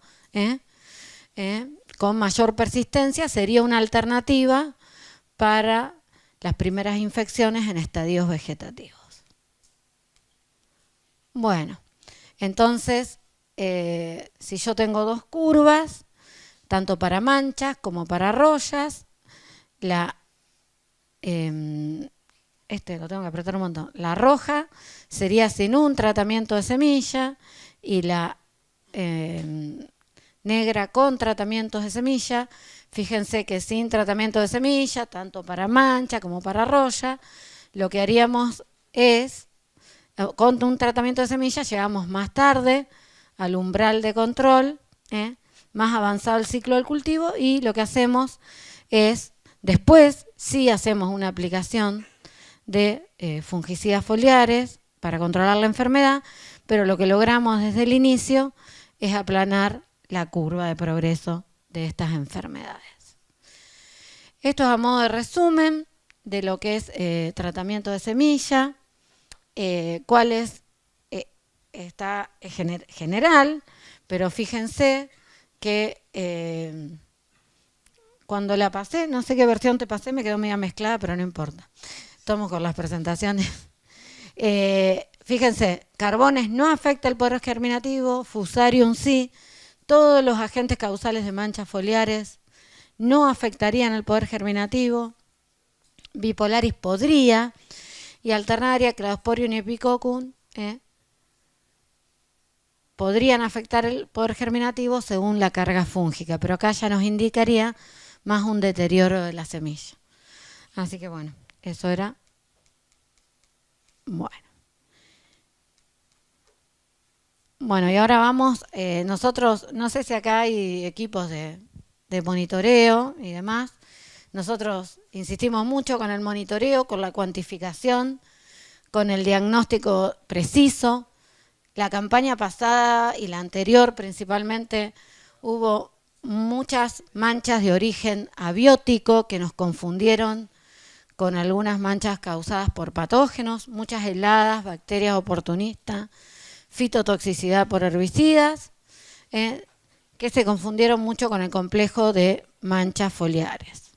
con mayor persistencia sería una alternativa para las primeras infecciones en estadios vegetativos. Bueno, entonces, si yo tengo dos curvas, tanto para manchas como para rollas, lo tengo que apretar un montón. La roja sería sin un tratamiento de semilla y la negra con tratamientos de semilla. Fíjense que sin tratamiento de semilla, tanto para mancha como para roya, lo que haríamos es, con un tratamiento de semilla llegamos más tarde al umbral de control, más avanzado el ciclo del cultivo, y lo que hacemos es, después sí hacemos una aplicación de fungicidas foliares para controlar la enfermedad, pero lo que logramos desde el inicio es aplanar la curva de progreso de estas enfermedades. Esto es a modo de resumen de lo que es tratamiento de semilla, cuál es, está general, pero fíjense que cuando la pasé, no sé qué versión te pasé, me quedó media mezclada, pero no importa. Tomo con las presentaciones. Fíjense, carbones no afecta el poder germinativo, fusarium sí, todos los agentes causales de manchas foliares no afectarían el poder germinativo, bipolaris podría, y alternaria, cladosporium y epicoccus podrían afectar el poder germinativo según la carga fúngica, pero acá ya nos indicaría más un deterioro de la semilla. Así que bueno, eso era bueno. Bueno, y ahora vamos, nosotros, no sé si acá hay equipos de monitoreo y demás. Nosotros insistimos mucho con el monitoreo, con la cuantificación, con el diagnóstico preciso. La campaña pasada y la anterior principalmente hubo muchas manchas de origen abiótico que nos confundieron con algunas manchas causadas por patógenos, muchas heladas, bacterias oportunistas, fitotoxicidad por herbicidas, que se confundieron mucho con el complejo de manchas foliares.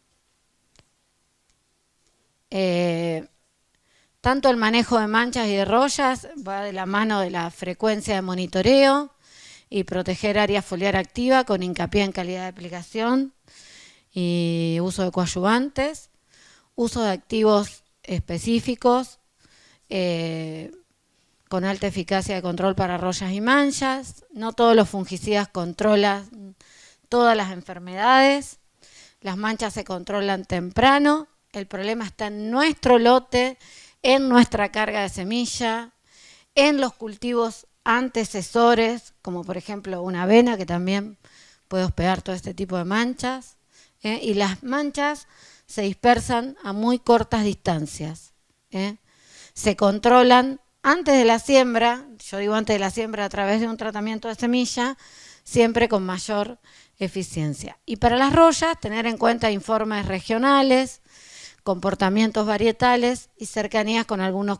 Tanto el manejo de manchas y de rollas va de la mano de la frecuencia de monitoreo y proteger área foliar activa con hincapié en calidad de aplicación y uso de coadyuvantes, uso de activos específicos con alta eficacia de control para rollas y manchas. No todos los fungicidas controlan todas las enfermedades. Las manchas se controlan temprano. El problema está en nuestro lote, en nuestra carga de semilla, en los cultivos antecesores, como por ejemplo una avena que también puede hospedar todo este tipo de manchas. Y las manchas se dispersan a muy cortas distancias. Se controlan antes de la siembra, yo digo antes de la siembra a través de un tratamiento de semilla, siempre con mayor eficiencia. Y para las rollas, tener en cuenta informes regionales, comportamientos varietales y cercanías con algunos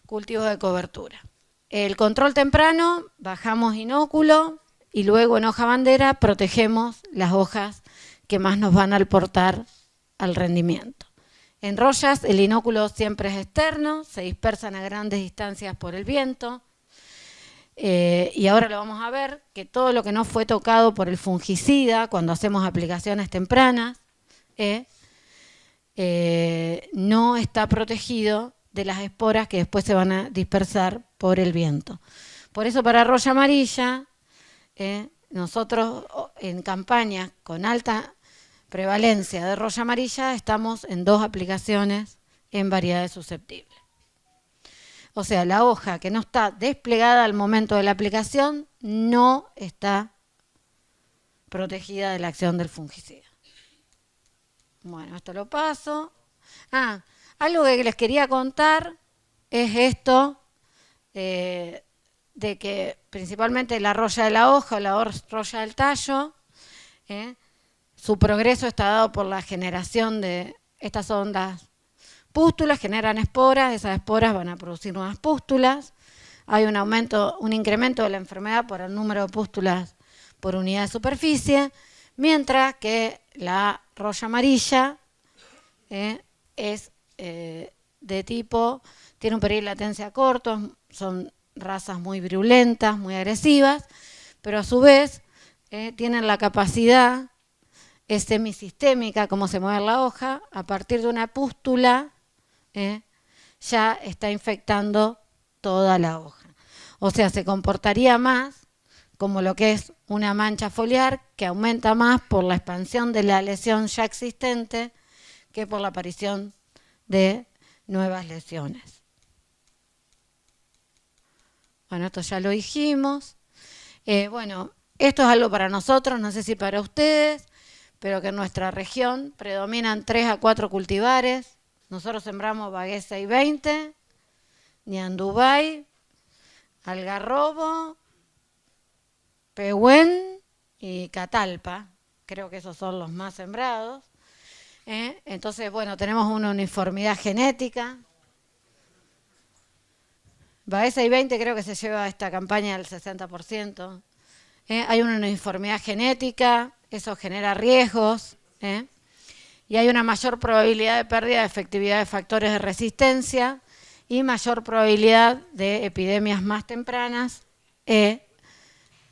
cultivos de cobertura. El control temprano, bajamos inóculo y luego en hoja bandera protegemos las hojas que más nos van a aportar al rendimiento. En rollas el inóculo siempre es externo, se dispersan a grandes distancias por el viento. Y ahora lo vamos a ver, que todo lo que no fue tocado por el fungicida cuando hacemos aplicaciones tempranas, no está protegido de las esporas que después se van a dispersar por el viento. Por eso para roya amarilla, nosotros en campañas con alta prevalencia de roya amarilla estamos en 2 aplicaciones en variedades susceptibles. O sea, la hoja que no está desplegada al momento de la aplicación no está protegida de la acción del fungicida. Bueno, esto lo paso. Algo que les quería contar es esto, de que principalmente la roya de la hoja o la roya del tallo, su progreso está dado por la generación de estas ondas pústulas, generan esporas, esas esporas van a producir nuevas pústulas. Hay un incremento de la enfermedad por el número de pústulas por unidad de superficie, mientras que la roya amarilla es de tipo, tiene un periodo de latencia corto, son razas muy virulentas, muy agresivas, pero a su vez tienen la capacidad, es semisistémica, como se mueve la hoja, a partir de una pústula ya está infectando toda la hoja. O sea, se comportaría más como lo que es una mancha foliar que aumenta más por la expansión de la lesión ya existente que por la aparición de nuevas lesiones. Bueno, esto ya lo dijimos. Bueno, esto es algo para nosotros, no sé si para ustedes, pero que en nuestra región predominan 3 a 4 cultivares. Nosotros sembramos Bagué 620, Ñandubay, Algarrobo, Pehuen y Catalpa. Creo que esos son los más sembrados. Entonces, bueno, tenemos una uniformidad genética. Bagué 620 creo que se lleva esta campaña del 60%. Hay una uniformidad genética, eso genera riesgos. Y hay una mayor probabilidad de pérdida de efectividad de factores de resistencia y mayor probabilidad de epidemias más tempranas e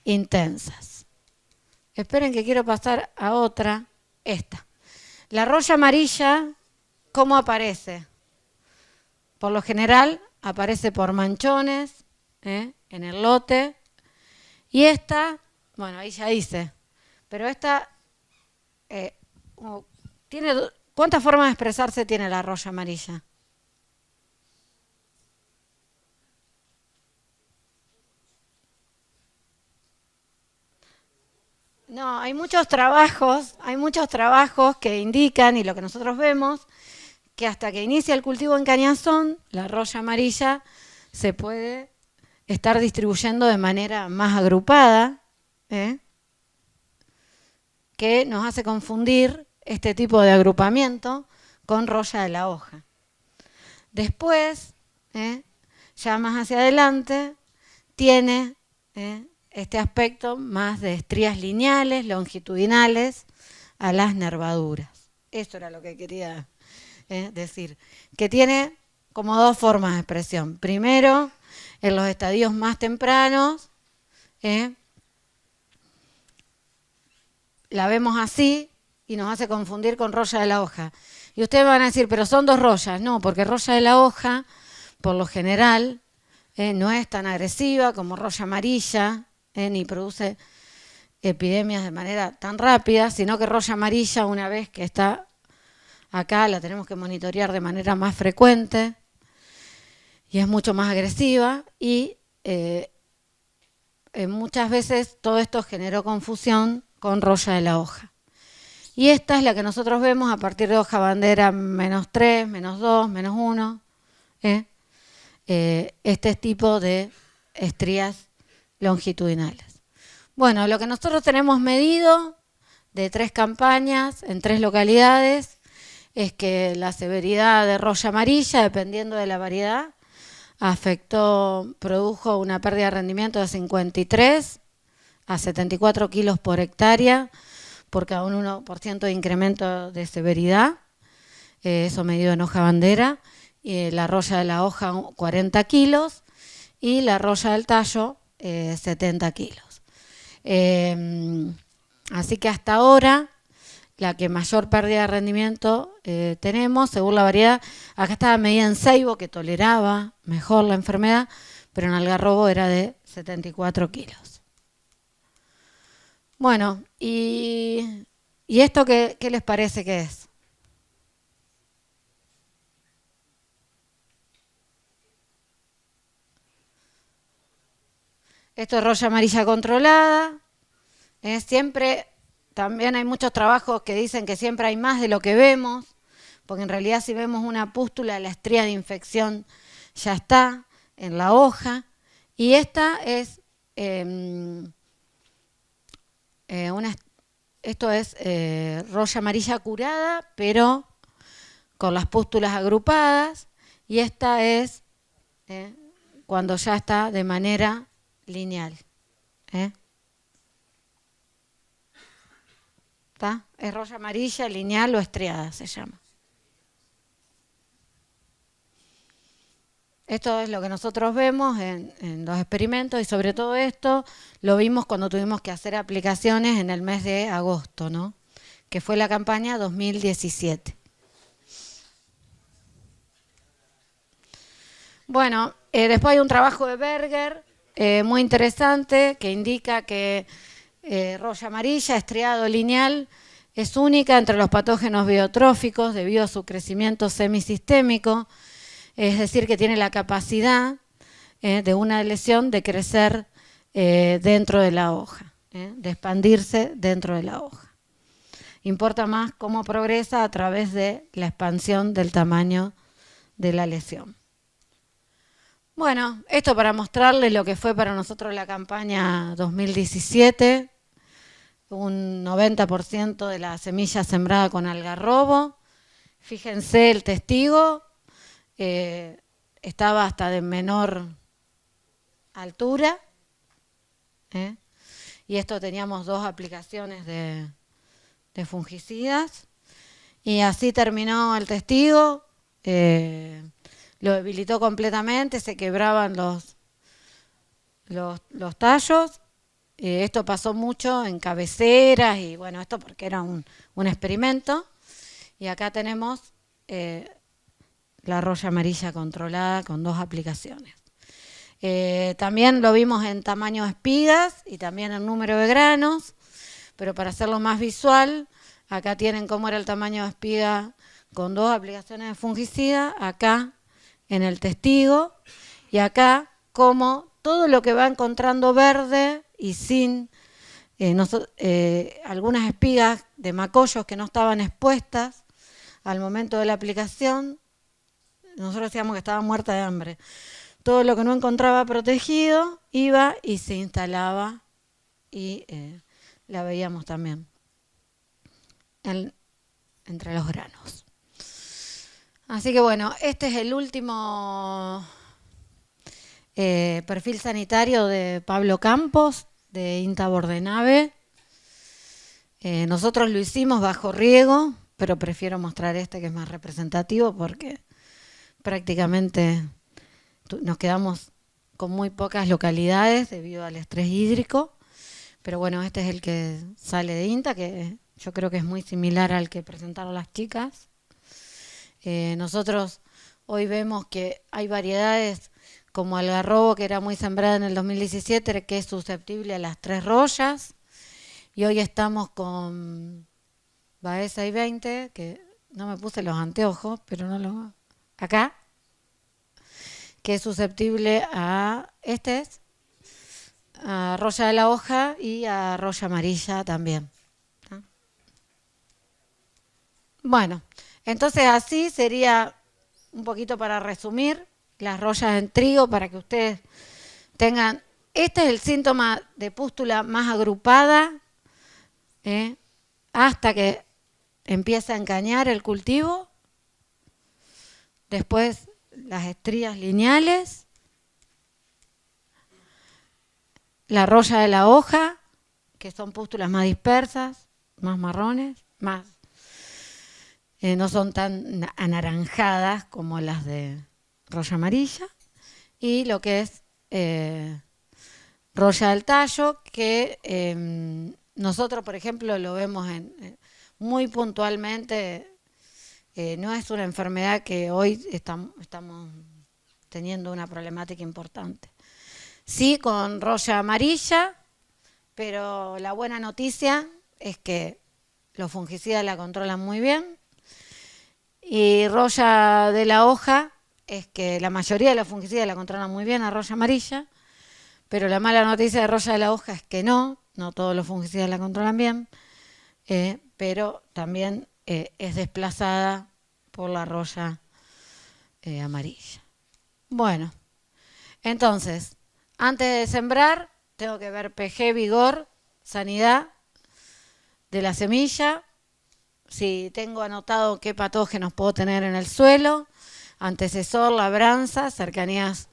intensas. Esperen que quiero pasar a otra, esta. La roya amarilla, ¿cómo aparece? Por lo general aparece por manchones en el lote. Y esta, bueno, ahí ya dice, pero esta tiene, ¿cuántas formas de expresarse tiene la roya amarilla? No, hay muchos trabajos que indican, y lo que nosotros vemos, que hasta que inicia el cultivo en cañazón, la roya amarilla se puede estar distribuyendo de manera más agrupada, que nos hace confundir este tipo de agrupamiento con roya de la hoja. Después, ya más hacia adelante, tiene este aspecto más de estrías lineales, longitudinales, a las nervaduras. Eso era lo que quería decir, que tiene como dos formas de expresión. Primero, en los estadios más tempranos, la vemos así y nos hace confundir con roya de la hoja. Y ustedes van a decir, pero son dos royas. No, porque roya de la hoja, por lo general, no es tan agresiva como roya amarilla, ni produce epidemias de manera tan rápida, sino que roya amarilla, una vez que está acá, la tenemos que monitorear de manera más frecuente y es mucho más agresiva y muchas veces todo esto generó confusión con roya de la hoja. Y esta es la que nosotros vemos a partir de hoja bandera -3, -2, -1. Este tipo de estrías longitudinales. Bueno, lo que nosotros tenemos medido de 3 campañas en 3 localidades es que la severidad de roya amarilla, dependiendo de la variedad, produjo una pérdida de rendimiento de 53 a 74 kilos por hectárea por cada un 1% de incremento de severidad, eso medido en hoja bandera, la roya de la hoja 40 kilos y la roya del tallo 70 kilos. Así que hasta ahora la que mayor pérdida de rendimiento tenemos, según la variedad, acá estaba medida en ceibo, que toleraba mejor la enfermedad, pero en algarrobo era de 74 kilos. Bueno, ¿y esto qué les parece que es? Esto es roya amarilla controlada. Siempre, también hay muchos trabajos que dicen que siempre hay más de lo que vemos, porque en realidad si vemos una pústula, la estría de infección ya está en la hoja. Y esta es esto es roya amarilla curada, pero con las pústulas agrupadas, y esta es cuando ya está de manera lineal. ¿Está? Es roya amarilla, lineal o estriada se llama. Esto es lo que nosotros vemos en los experimentos, y sobre todo esto lo vimos cuando tuvimos que hacer aplicaciones en el mes de agosto, ¿no? Que fue la campaña 2017. Bueno, después hay un trabajo de Berger muy interesante que indica que roya amarilla, estriado lineal, es única entre los patógenos biotróficos debido a su crecimiento semisistémico, es decir, que tiene la capacidad de una lesión de crecer dentro de la hoja, de expandirse dentro de la hoja. Importa más cómo progresa a través de la expansión del tamaño de la lesión. Bueno, esto para mostrarles lo que fue para nosotros la campaña 2017, un 90% de la semilla sembrada con algarrobo. Fíjense el testigo, estaba hasta de menor altura, y esto teníamos 2 aplicaciones de fungicidas, y así terminó el testigo. Lo debilitó completamente, se quebraban los tallos. Esto pasó mucho en cabeceras, y bueno, esto porque era un experimento. Y acá tenemos la roya amarilla controlada con 2 aplicaciones. También lo vimos en tamaño de espigas y también en número de granos, pero para hacerlo más visual, acá tienen cómo era el tamaño de espiga con 2 aplicaciones de fungicida, acá en el testigo, y acá como todo lo que va encontrando verde y sin algunas espigas de macollos que no estaban expuestas al momento de la aplicación, nosotros decíamos que estaba muerta de hambre. Todo lo que no encontraba protegido iba y se instalaba, y la veíamos también entre los granos. Así que bueno, este es el último perfil sanitario de Pablo Campos, de INTA Bordenave. Nosotros lo hicimos bajo riego, pero prefiero mostrar este que es más representativo porque prácticamente nos quedamos con muy pocas localidades debido al estrés hídrico. Pero bueno, este es el que sale de INTA, que yo creo que es muy similar al que presentaron las chicas. Nosotros hoy vemos que hay variedades como algarrobo, que era muy sembrada en el 2017, que es susceptible a las 3 rollas. Y hoy estamos con Baeza y 20, que no me puse los anteojos, pero no lo... Acá, que es susceptible a a roya de la hoja y a roya amarilla también. ¿Ah? Bueno, entonces así sería un poquito para resumir las rollas en trigo para que ustedes tengan... Este es el síntoma de pústula más agrupada, hasta que empieza a encañar el cultivo. Después las estrías lineales, la roya de la hoja, que son pústulas más dispersas, más marrones, más no son tan anaranjadas como las de roya amarilla, y lo que es roya del tallo, que nosotros, por ejemplo, lo vemos muy puntualmente. No es una enfermedad que hoy estamos teniendo una problemática importante. Sí, con roya amarilla, pero la buena noticia es que los fungicidas la controlan muy bien. Y roya de la hoja es que la mayoría de los fungicidas la controlan muy bien a roya amarilla, pero la mala noticia de roya de la hoja es que no todos los fungicidas la controlan bien, pero también es desplazada por la roya amarilla. Bueno, entonces, antes de sembrar, tengo que ver pH, vigor, sanidad de la semilla, si tengo anotado qué patógenos puedo tener en el suelo, antecesor, labranza, cercanías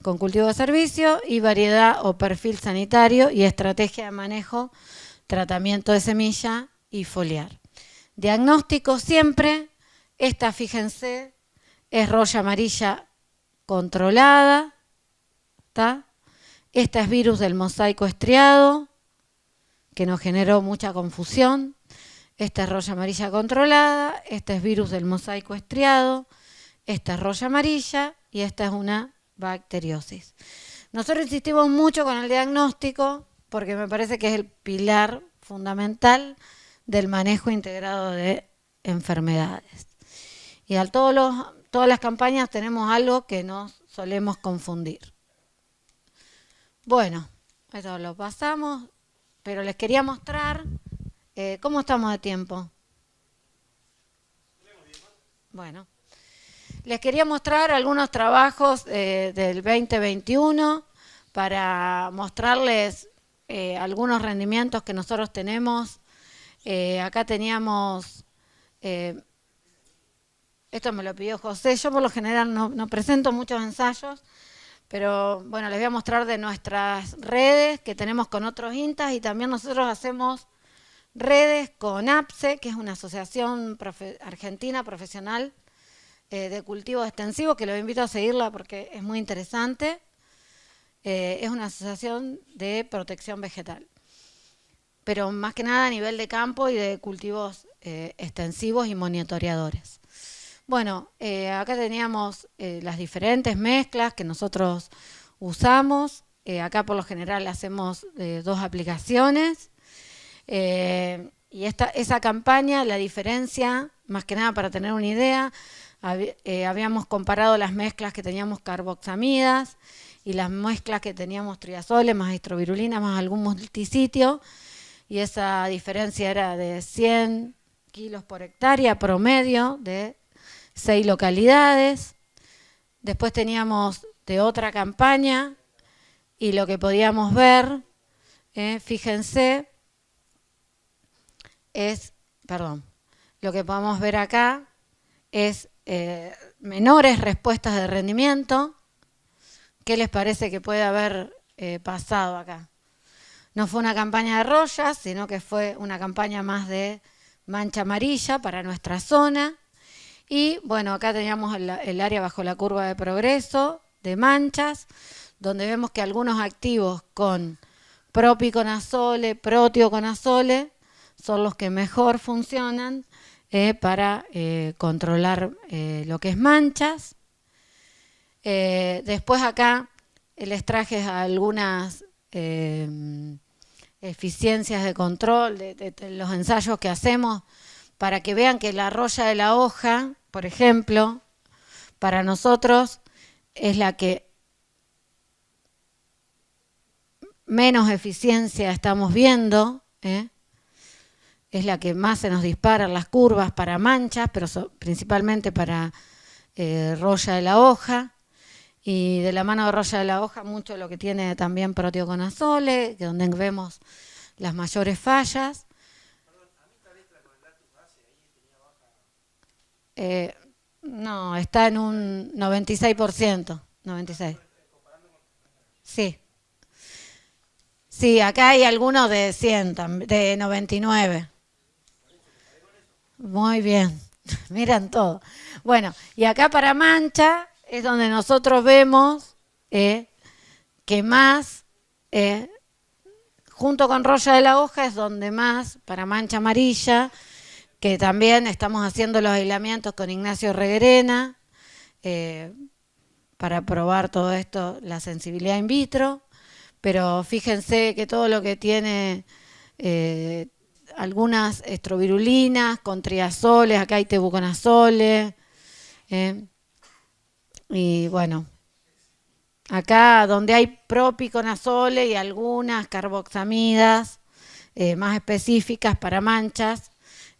con cultivo de servicio y variedad o perfil sanitario y estrategia de manejo, tratamiento de semilla y foliar. Diagnóstico siempre, esta fíjense, es roya amarilla controlada, ¿está? Esta es virus del mosaico estriado, que nos generó mucha confusión. Esta es roya amarilla controlada, esta es virus del mosaico estriado, esta es roya amarilla y esta es una bacteriosis. Nosotros insistimos mucho con el diagnóstico porque me parece que es el pilar fundamental del manejo integrado de enfermedades. Y a todas las campañas tenemos algo que nos solemos confundir. Bueno, esto lo pasamos, pero les quería mostrar cómo estamos de tiempo. Bueno, les quería mostrar algunos trabajos del 2021 para mostrarles algunos rendimientos que nosotros tenemos. Acá teníamos, esto me lo pidió José, yo por lo general no presento muchos ensayos, pero bueno, les voy a mostrar de nuestras redes que tenemos con otros INTAs y también nosotros hacemos redes con APSE, que es una asociación argentina profesional de cultivos extensivos, que los invito a seguirla porque es muy interesante. Es una asociación de protección vegetal, pero más que nada a nivel de campo y de cultivos extensivos y monitoreadores. Bueno, acá teníamos las diferentes mezclas que nosotros usamos. Acá por lo general hacemos 2 aplicaciones. Y esa campaña, la diferencia, más que nada para tener una idea, habíamos comparado las mezclas que teníamos carboxamidas y las mezclas que teníamos triazoles más estrovirulina más algún multisitio, y esa diferencia era de 100 kilos por hectárea promedio de 6 localidades. Después teníamos de otra campaña y lo que podíamos ver, fíjense, lo que podemos ver acá es menores respuestas de rendimiento. ¿Qué les parece que puede haber pasado acá? No fue una campaña de rollas, sino que fue una campaña más de mancha amarilla para nuestra zona. Y bueno, acá teníamos el área bajo la curva de progreso de manchas, donde vemos que algunos activos con propiconazole, protioconazole, son los que mejor funcionan para controlar lo que es manchas. Después acá les traje algunas eficiencias de control de los ensayos que hacemos para que vean que la roya de la hoja, por ejemplo, para nosotros es la que menos eficiencia estamos viendo, es la que más se nos disparan las curvas para manchas, pero principalmente para roya de la hoja. Y de la mano de roya de la hoja, mucho de lo que tiene también protioconazole, que donde vemos las mayores fallas.
Perdón, a mí esta letra con el lactus base ahí tenía baja.
No, está en un 96%, 96%. Sí. Sí, acá hay algunos de 100, de 99. Muy bien, miran todo. Bueno, y acá para mancha es donde nosotros vemos que más, junto con roya de la hoja, es donde más, para mancha amarilla, que también estamos haciendo los aislamientos con Ignacio Reguerena, para probar todo esto, la sensibilidad in vitro, pero fíjense que todo lo que tiene algunas estrovirulinas con triazoles, acá hay tebuconazole, y bueno, acá donde hay propiconazole y algunas carboxamidas más específicas para manchas,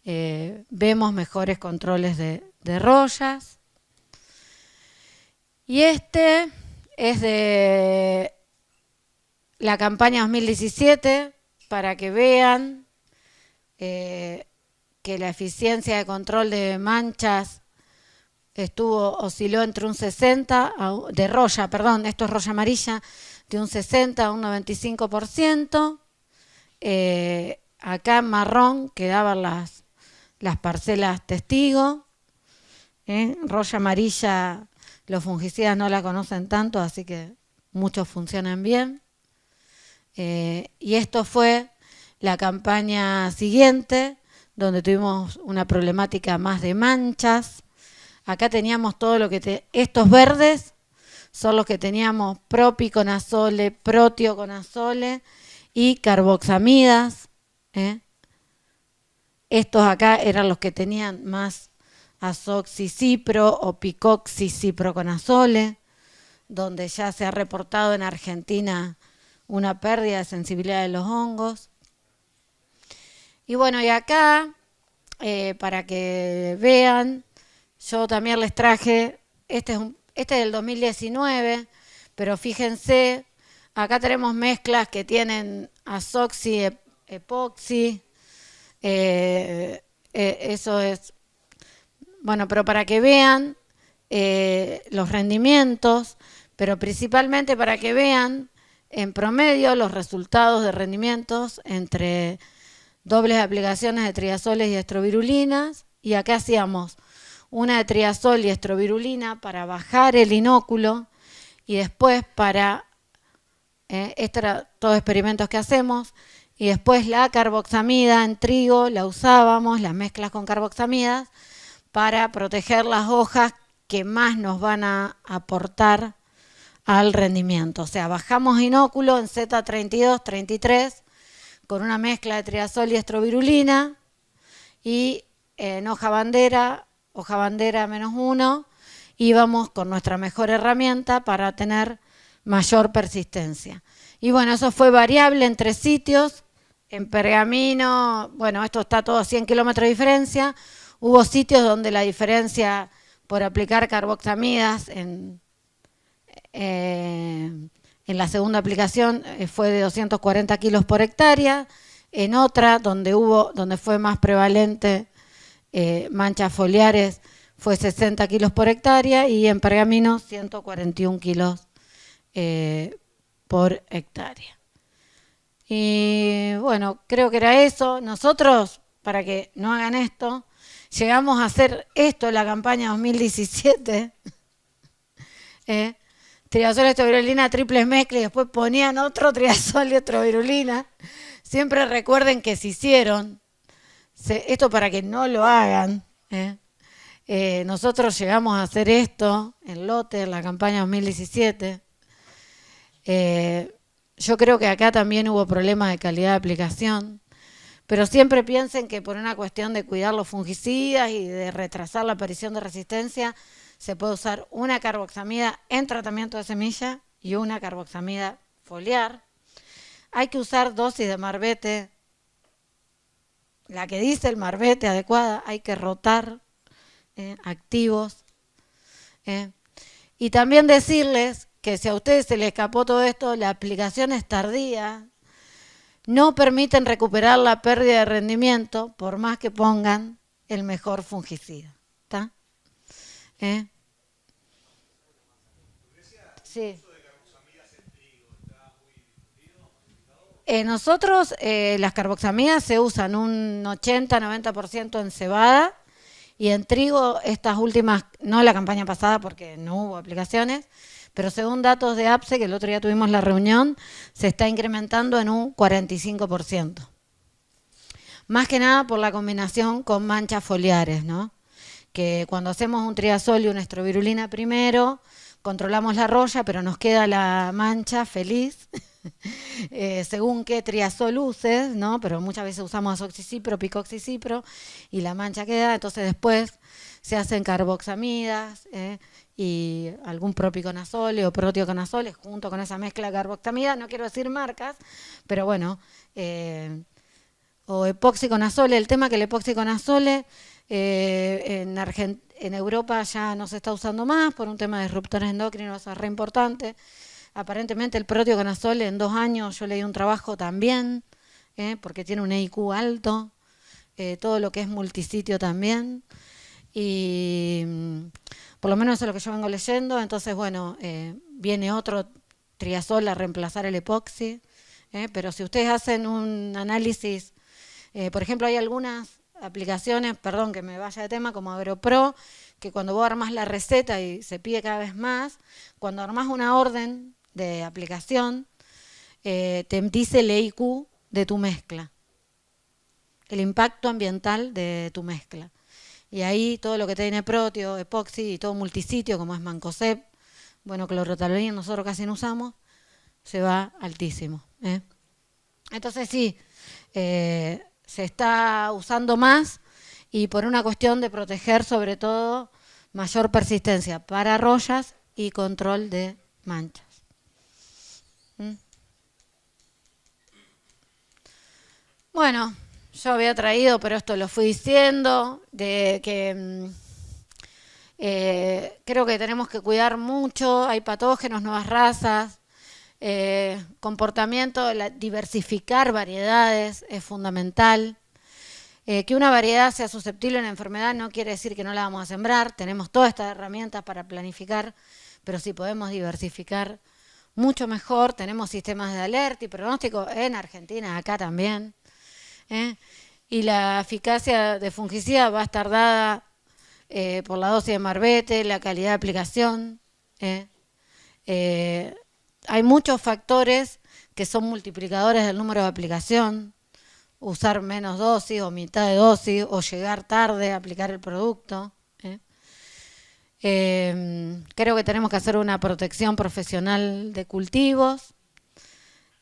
vemos mejores controles de rollas. Y este es de la campaña 2017, para que vean que que la eficiencia de control de manchas osciló entre un 60, de roya, perdón, esto es roya amarilla, de un 60 a un 95%. Acá en marrón quedaban las parcelas testigo. Roya amarilla, los fungicidas no la conocen tanto, así que muchos funcionan bien. Y esto fue la campaña siguiente, donde tuvimos una problemática más de manchas. Acá teníamos todo lo que estos verdes son los que teníamos propiconazole, protioconazole y carboxamidas. Estos acá eran los que tenían más azoxicipro o picoxiciproconazole, donde ya se ha reportado en Argentina una pérdida de sensibilidad de los hongos. Y bueno, y acá, para que vean, yo también les traje, este es del 2019, pero fíjense, acá tenemos mezclas que tienen azoxi, epoxi, eso es, bueno, pero para que vean los rendimientos, pero principalmente para que vean en promedio los resultados de rendimientos entre dobles aplicaciones de triazoles y estrovirulinas, y acá hacíamos una de triazol y estrovirulina para bajar el inóculo y después para, estos eran todos experimentos que hacemos, y después la carboxamida en trigo la usábamos, las mezclas con carboxamidas, para proteger las hojas que más nos van a aportar al rendimiento. O sea, bajamos inóculo en Z32, 33, con una mezcla de triazol y estrovirulina, y en hoja bandera -1, íbamos con nuestra mejor herramienta para tener mayor persistencia. Y bueno, eso fue variable entre sitios. En Pergamino, bueno, esto está todo a 100 kilómetros de diferencia. Hubo sitios donde la diferencia por aplicar carboxamidas en la segunda aplicación fue de 240 kilos por hectárea. En otra, donde fue más prevalente manchas foliares, fue 60 kilos por hectárea, y en Pergamino 141 kilos por hectárea. Y bueno, creo que era eso. Nosotros, para que no hagan esto, llegamos a hacer esto en la campaña 2017. Triazol, estrovirulina, triple mezcla, y después ponían otro triazol y estrovirulina. Siempre recuerden que se hicieron. Esto para que no lo hagan. Nosotros llegamos a hacer esto en lote, en la campaña 2017. Yo creo que acá también hubo problemas de calidad de aplicación, pero siempre piensen que por una cuestión de cuidar los fungicidas y de retrasar la aparición de resistencia, se puede usar una carboxamida en tratamiento de semilla y una carboxamida foliar. Hay que usar dosis de marbete, la que dice el marbete adecuada, hay que rotar activos. Y también decirles que si a ustedes se les escapó todo esto, las aplicaciones tardías no permiten recuperar la pérdida de rendimiento por más que pongan el mejor fungicida. ¿Está? Sí. Nosotros las carboxamidas se usan un 80-90% en cebada, y en trigo estas últimas, no la campaña pasada porque no hubo aplicaciones, pero según datos de APSE, que el otro día tuvimos la reunión, se está incrementando en un 45%. Más que nada por la combinación con manchas foliares, ¿no? Que cuando hacemos un triazol y una estrovirulina primero, controlamos la roya, pero nos queda la mancha feliz, según qué triazol uses, ¿no? Pero muchas veces usamos azoxicipro, picoxicipro, y la mancha queda. Entonces después se hacen carboxamidas y algún propiconazole o protioconazole junto con esa mezcla de carboxamida. No quiero decir marcas, pero bueno, o epoxiconazole. El tema que el epoxiconazole en Europa ya no se está usando más por un tema de disruptores endocrinos, es re importante. Aparentemente el protioconazole en 2 años, yo leí un trabajo también, porque tiene un EIQ alto, todo lo que es multisitio también. Y por lo menos eso es lo que yo vengo leyendo. Entonces, bueno, viene otro triazol a reemplazar el epoxi. Pero si ustedes hacen un análisis, por ejemplo, hay algunas aplicaciones, perdón que me vaya de tema, como AgroPro, que cuando vos armás la receta y se pide cada vez más, cuando armás una orden de aplicación, te dice el EIQ de tu mezcla, el impacto ambiental de tu mezcla. Y ahí todo lo que tiene protio, epoxi y todo multisitio, como es Mancozeb, bueno, clorotolueno nosotros casi no usamos, se va altísimo. Entonces sí, se está usando más y por una cuestión de proteger sobre todo mayor persistencia para rollas y control de manchas. Bueno, yo había traído, pero esto lo fui diciendo, de que creo que tenemos que cuidar mucho, hay patógenos, nuevas razas, comportamiento, diversificar variedades es fundamental. Que una variedad sea susceptible a una enfermedad no quiere decir que no la vamos a sembrar, tenemos todas estas herramientas para planificar, pero si podemos diversificar mucho mejor, tenemos sistemas de alerta y pronóstico en Argentina, acá también. Y la eficacia de fungicida va a estar dada por la dosis de marbete, la calidad de aplicación. Hay muchos factores que son multiplicadores del número de aplicación, usar menos dosis o mitad de dosis o llegar tarde a aplicar el producto. Creo que tenemos que hacer una protección profesional de cultivos.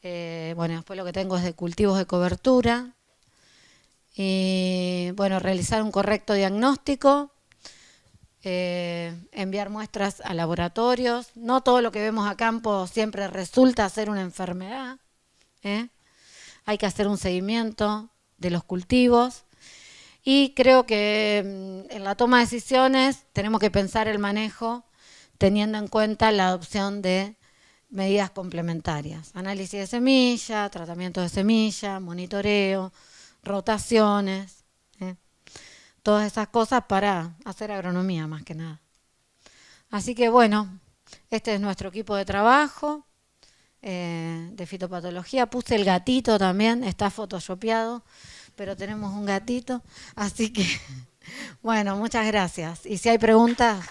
Bueno, después lo que tengo es de cultivos de cobertura. Y bueno, realizar un correcto diagnóstico, enviar muestras a laboratorios. No todo lo que vemos a campo siempre resulta ser una enfermedad. Hay que hacer un seguimiento de los cultivos. Y creo que en la toma de decisiones tenemos que pensar el manejo teniendo en cuenta la adopción de medidas complementarias. Análisis de semilla, tratamiento de semilla, monitoreo, rotaciones, todas esas cosas para hacer agronomía más que nada. Así que bueno, este es nuestro equipo de trabajo de fitopatología. Puse el gatito también, está photoshopeado, pero tenemos un gatito, así que bueno, muchas gracias. Y si hay preguntas...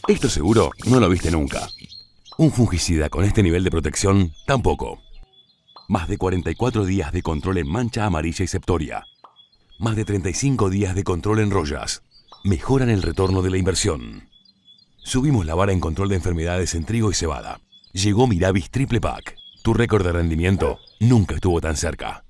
Esto seguro no lo viste nunca. Un fungicida con este nivel de protección, tampoco. Más de 44 días de control en mancha amarilla y septoria. Más de 35 días de control en rollas. Mejoran el retorno de la inversión. Subimos la vara en control de enfermedades en trigo y cebada. Llegó Miravis Triple Pack. Tu récord de rendimiento nunca estuvo tan cerca.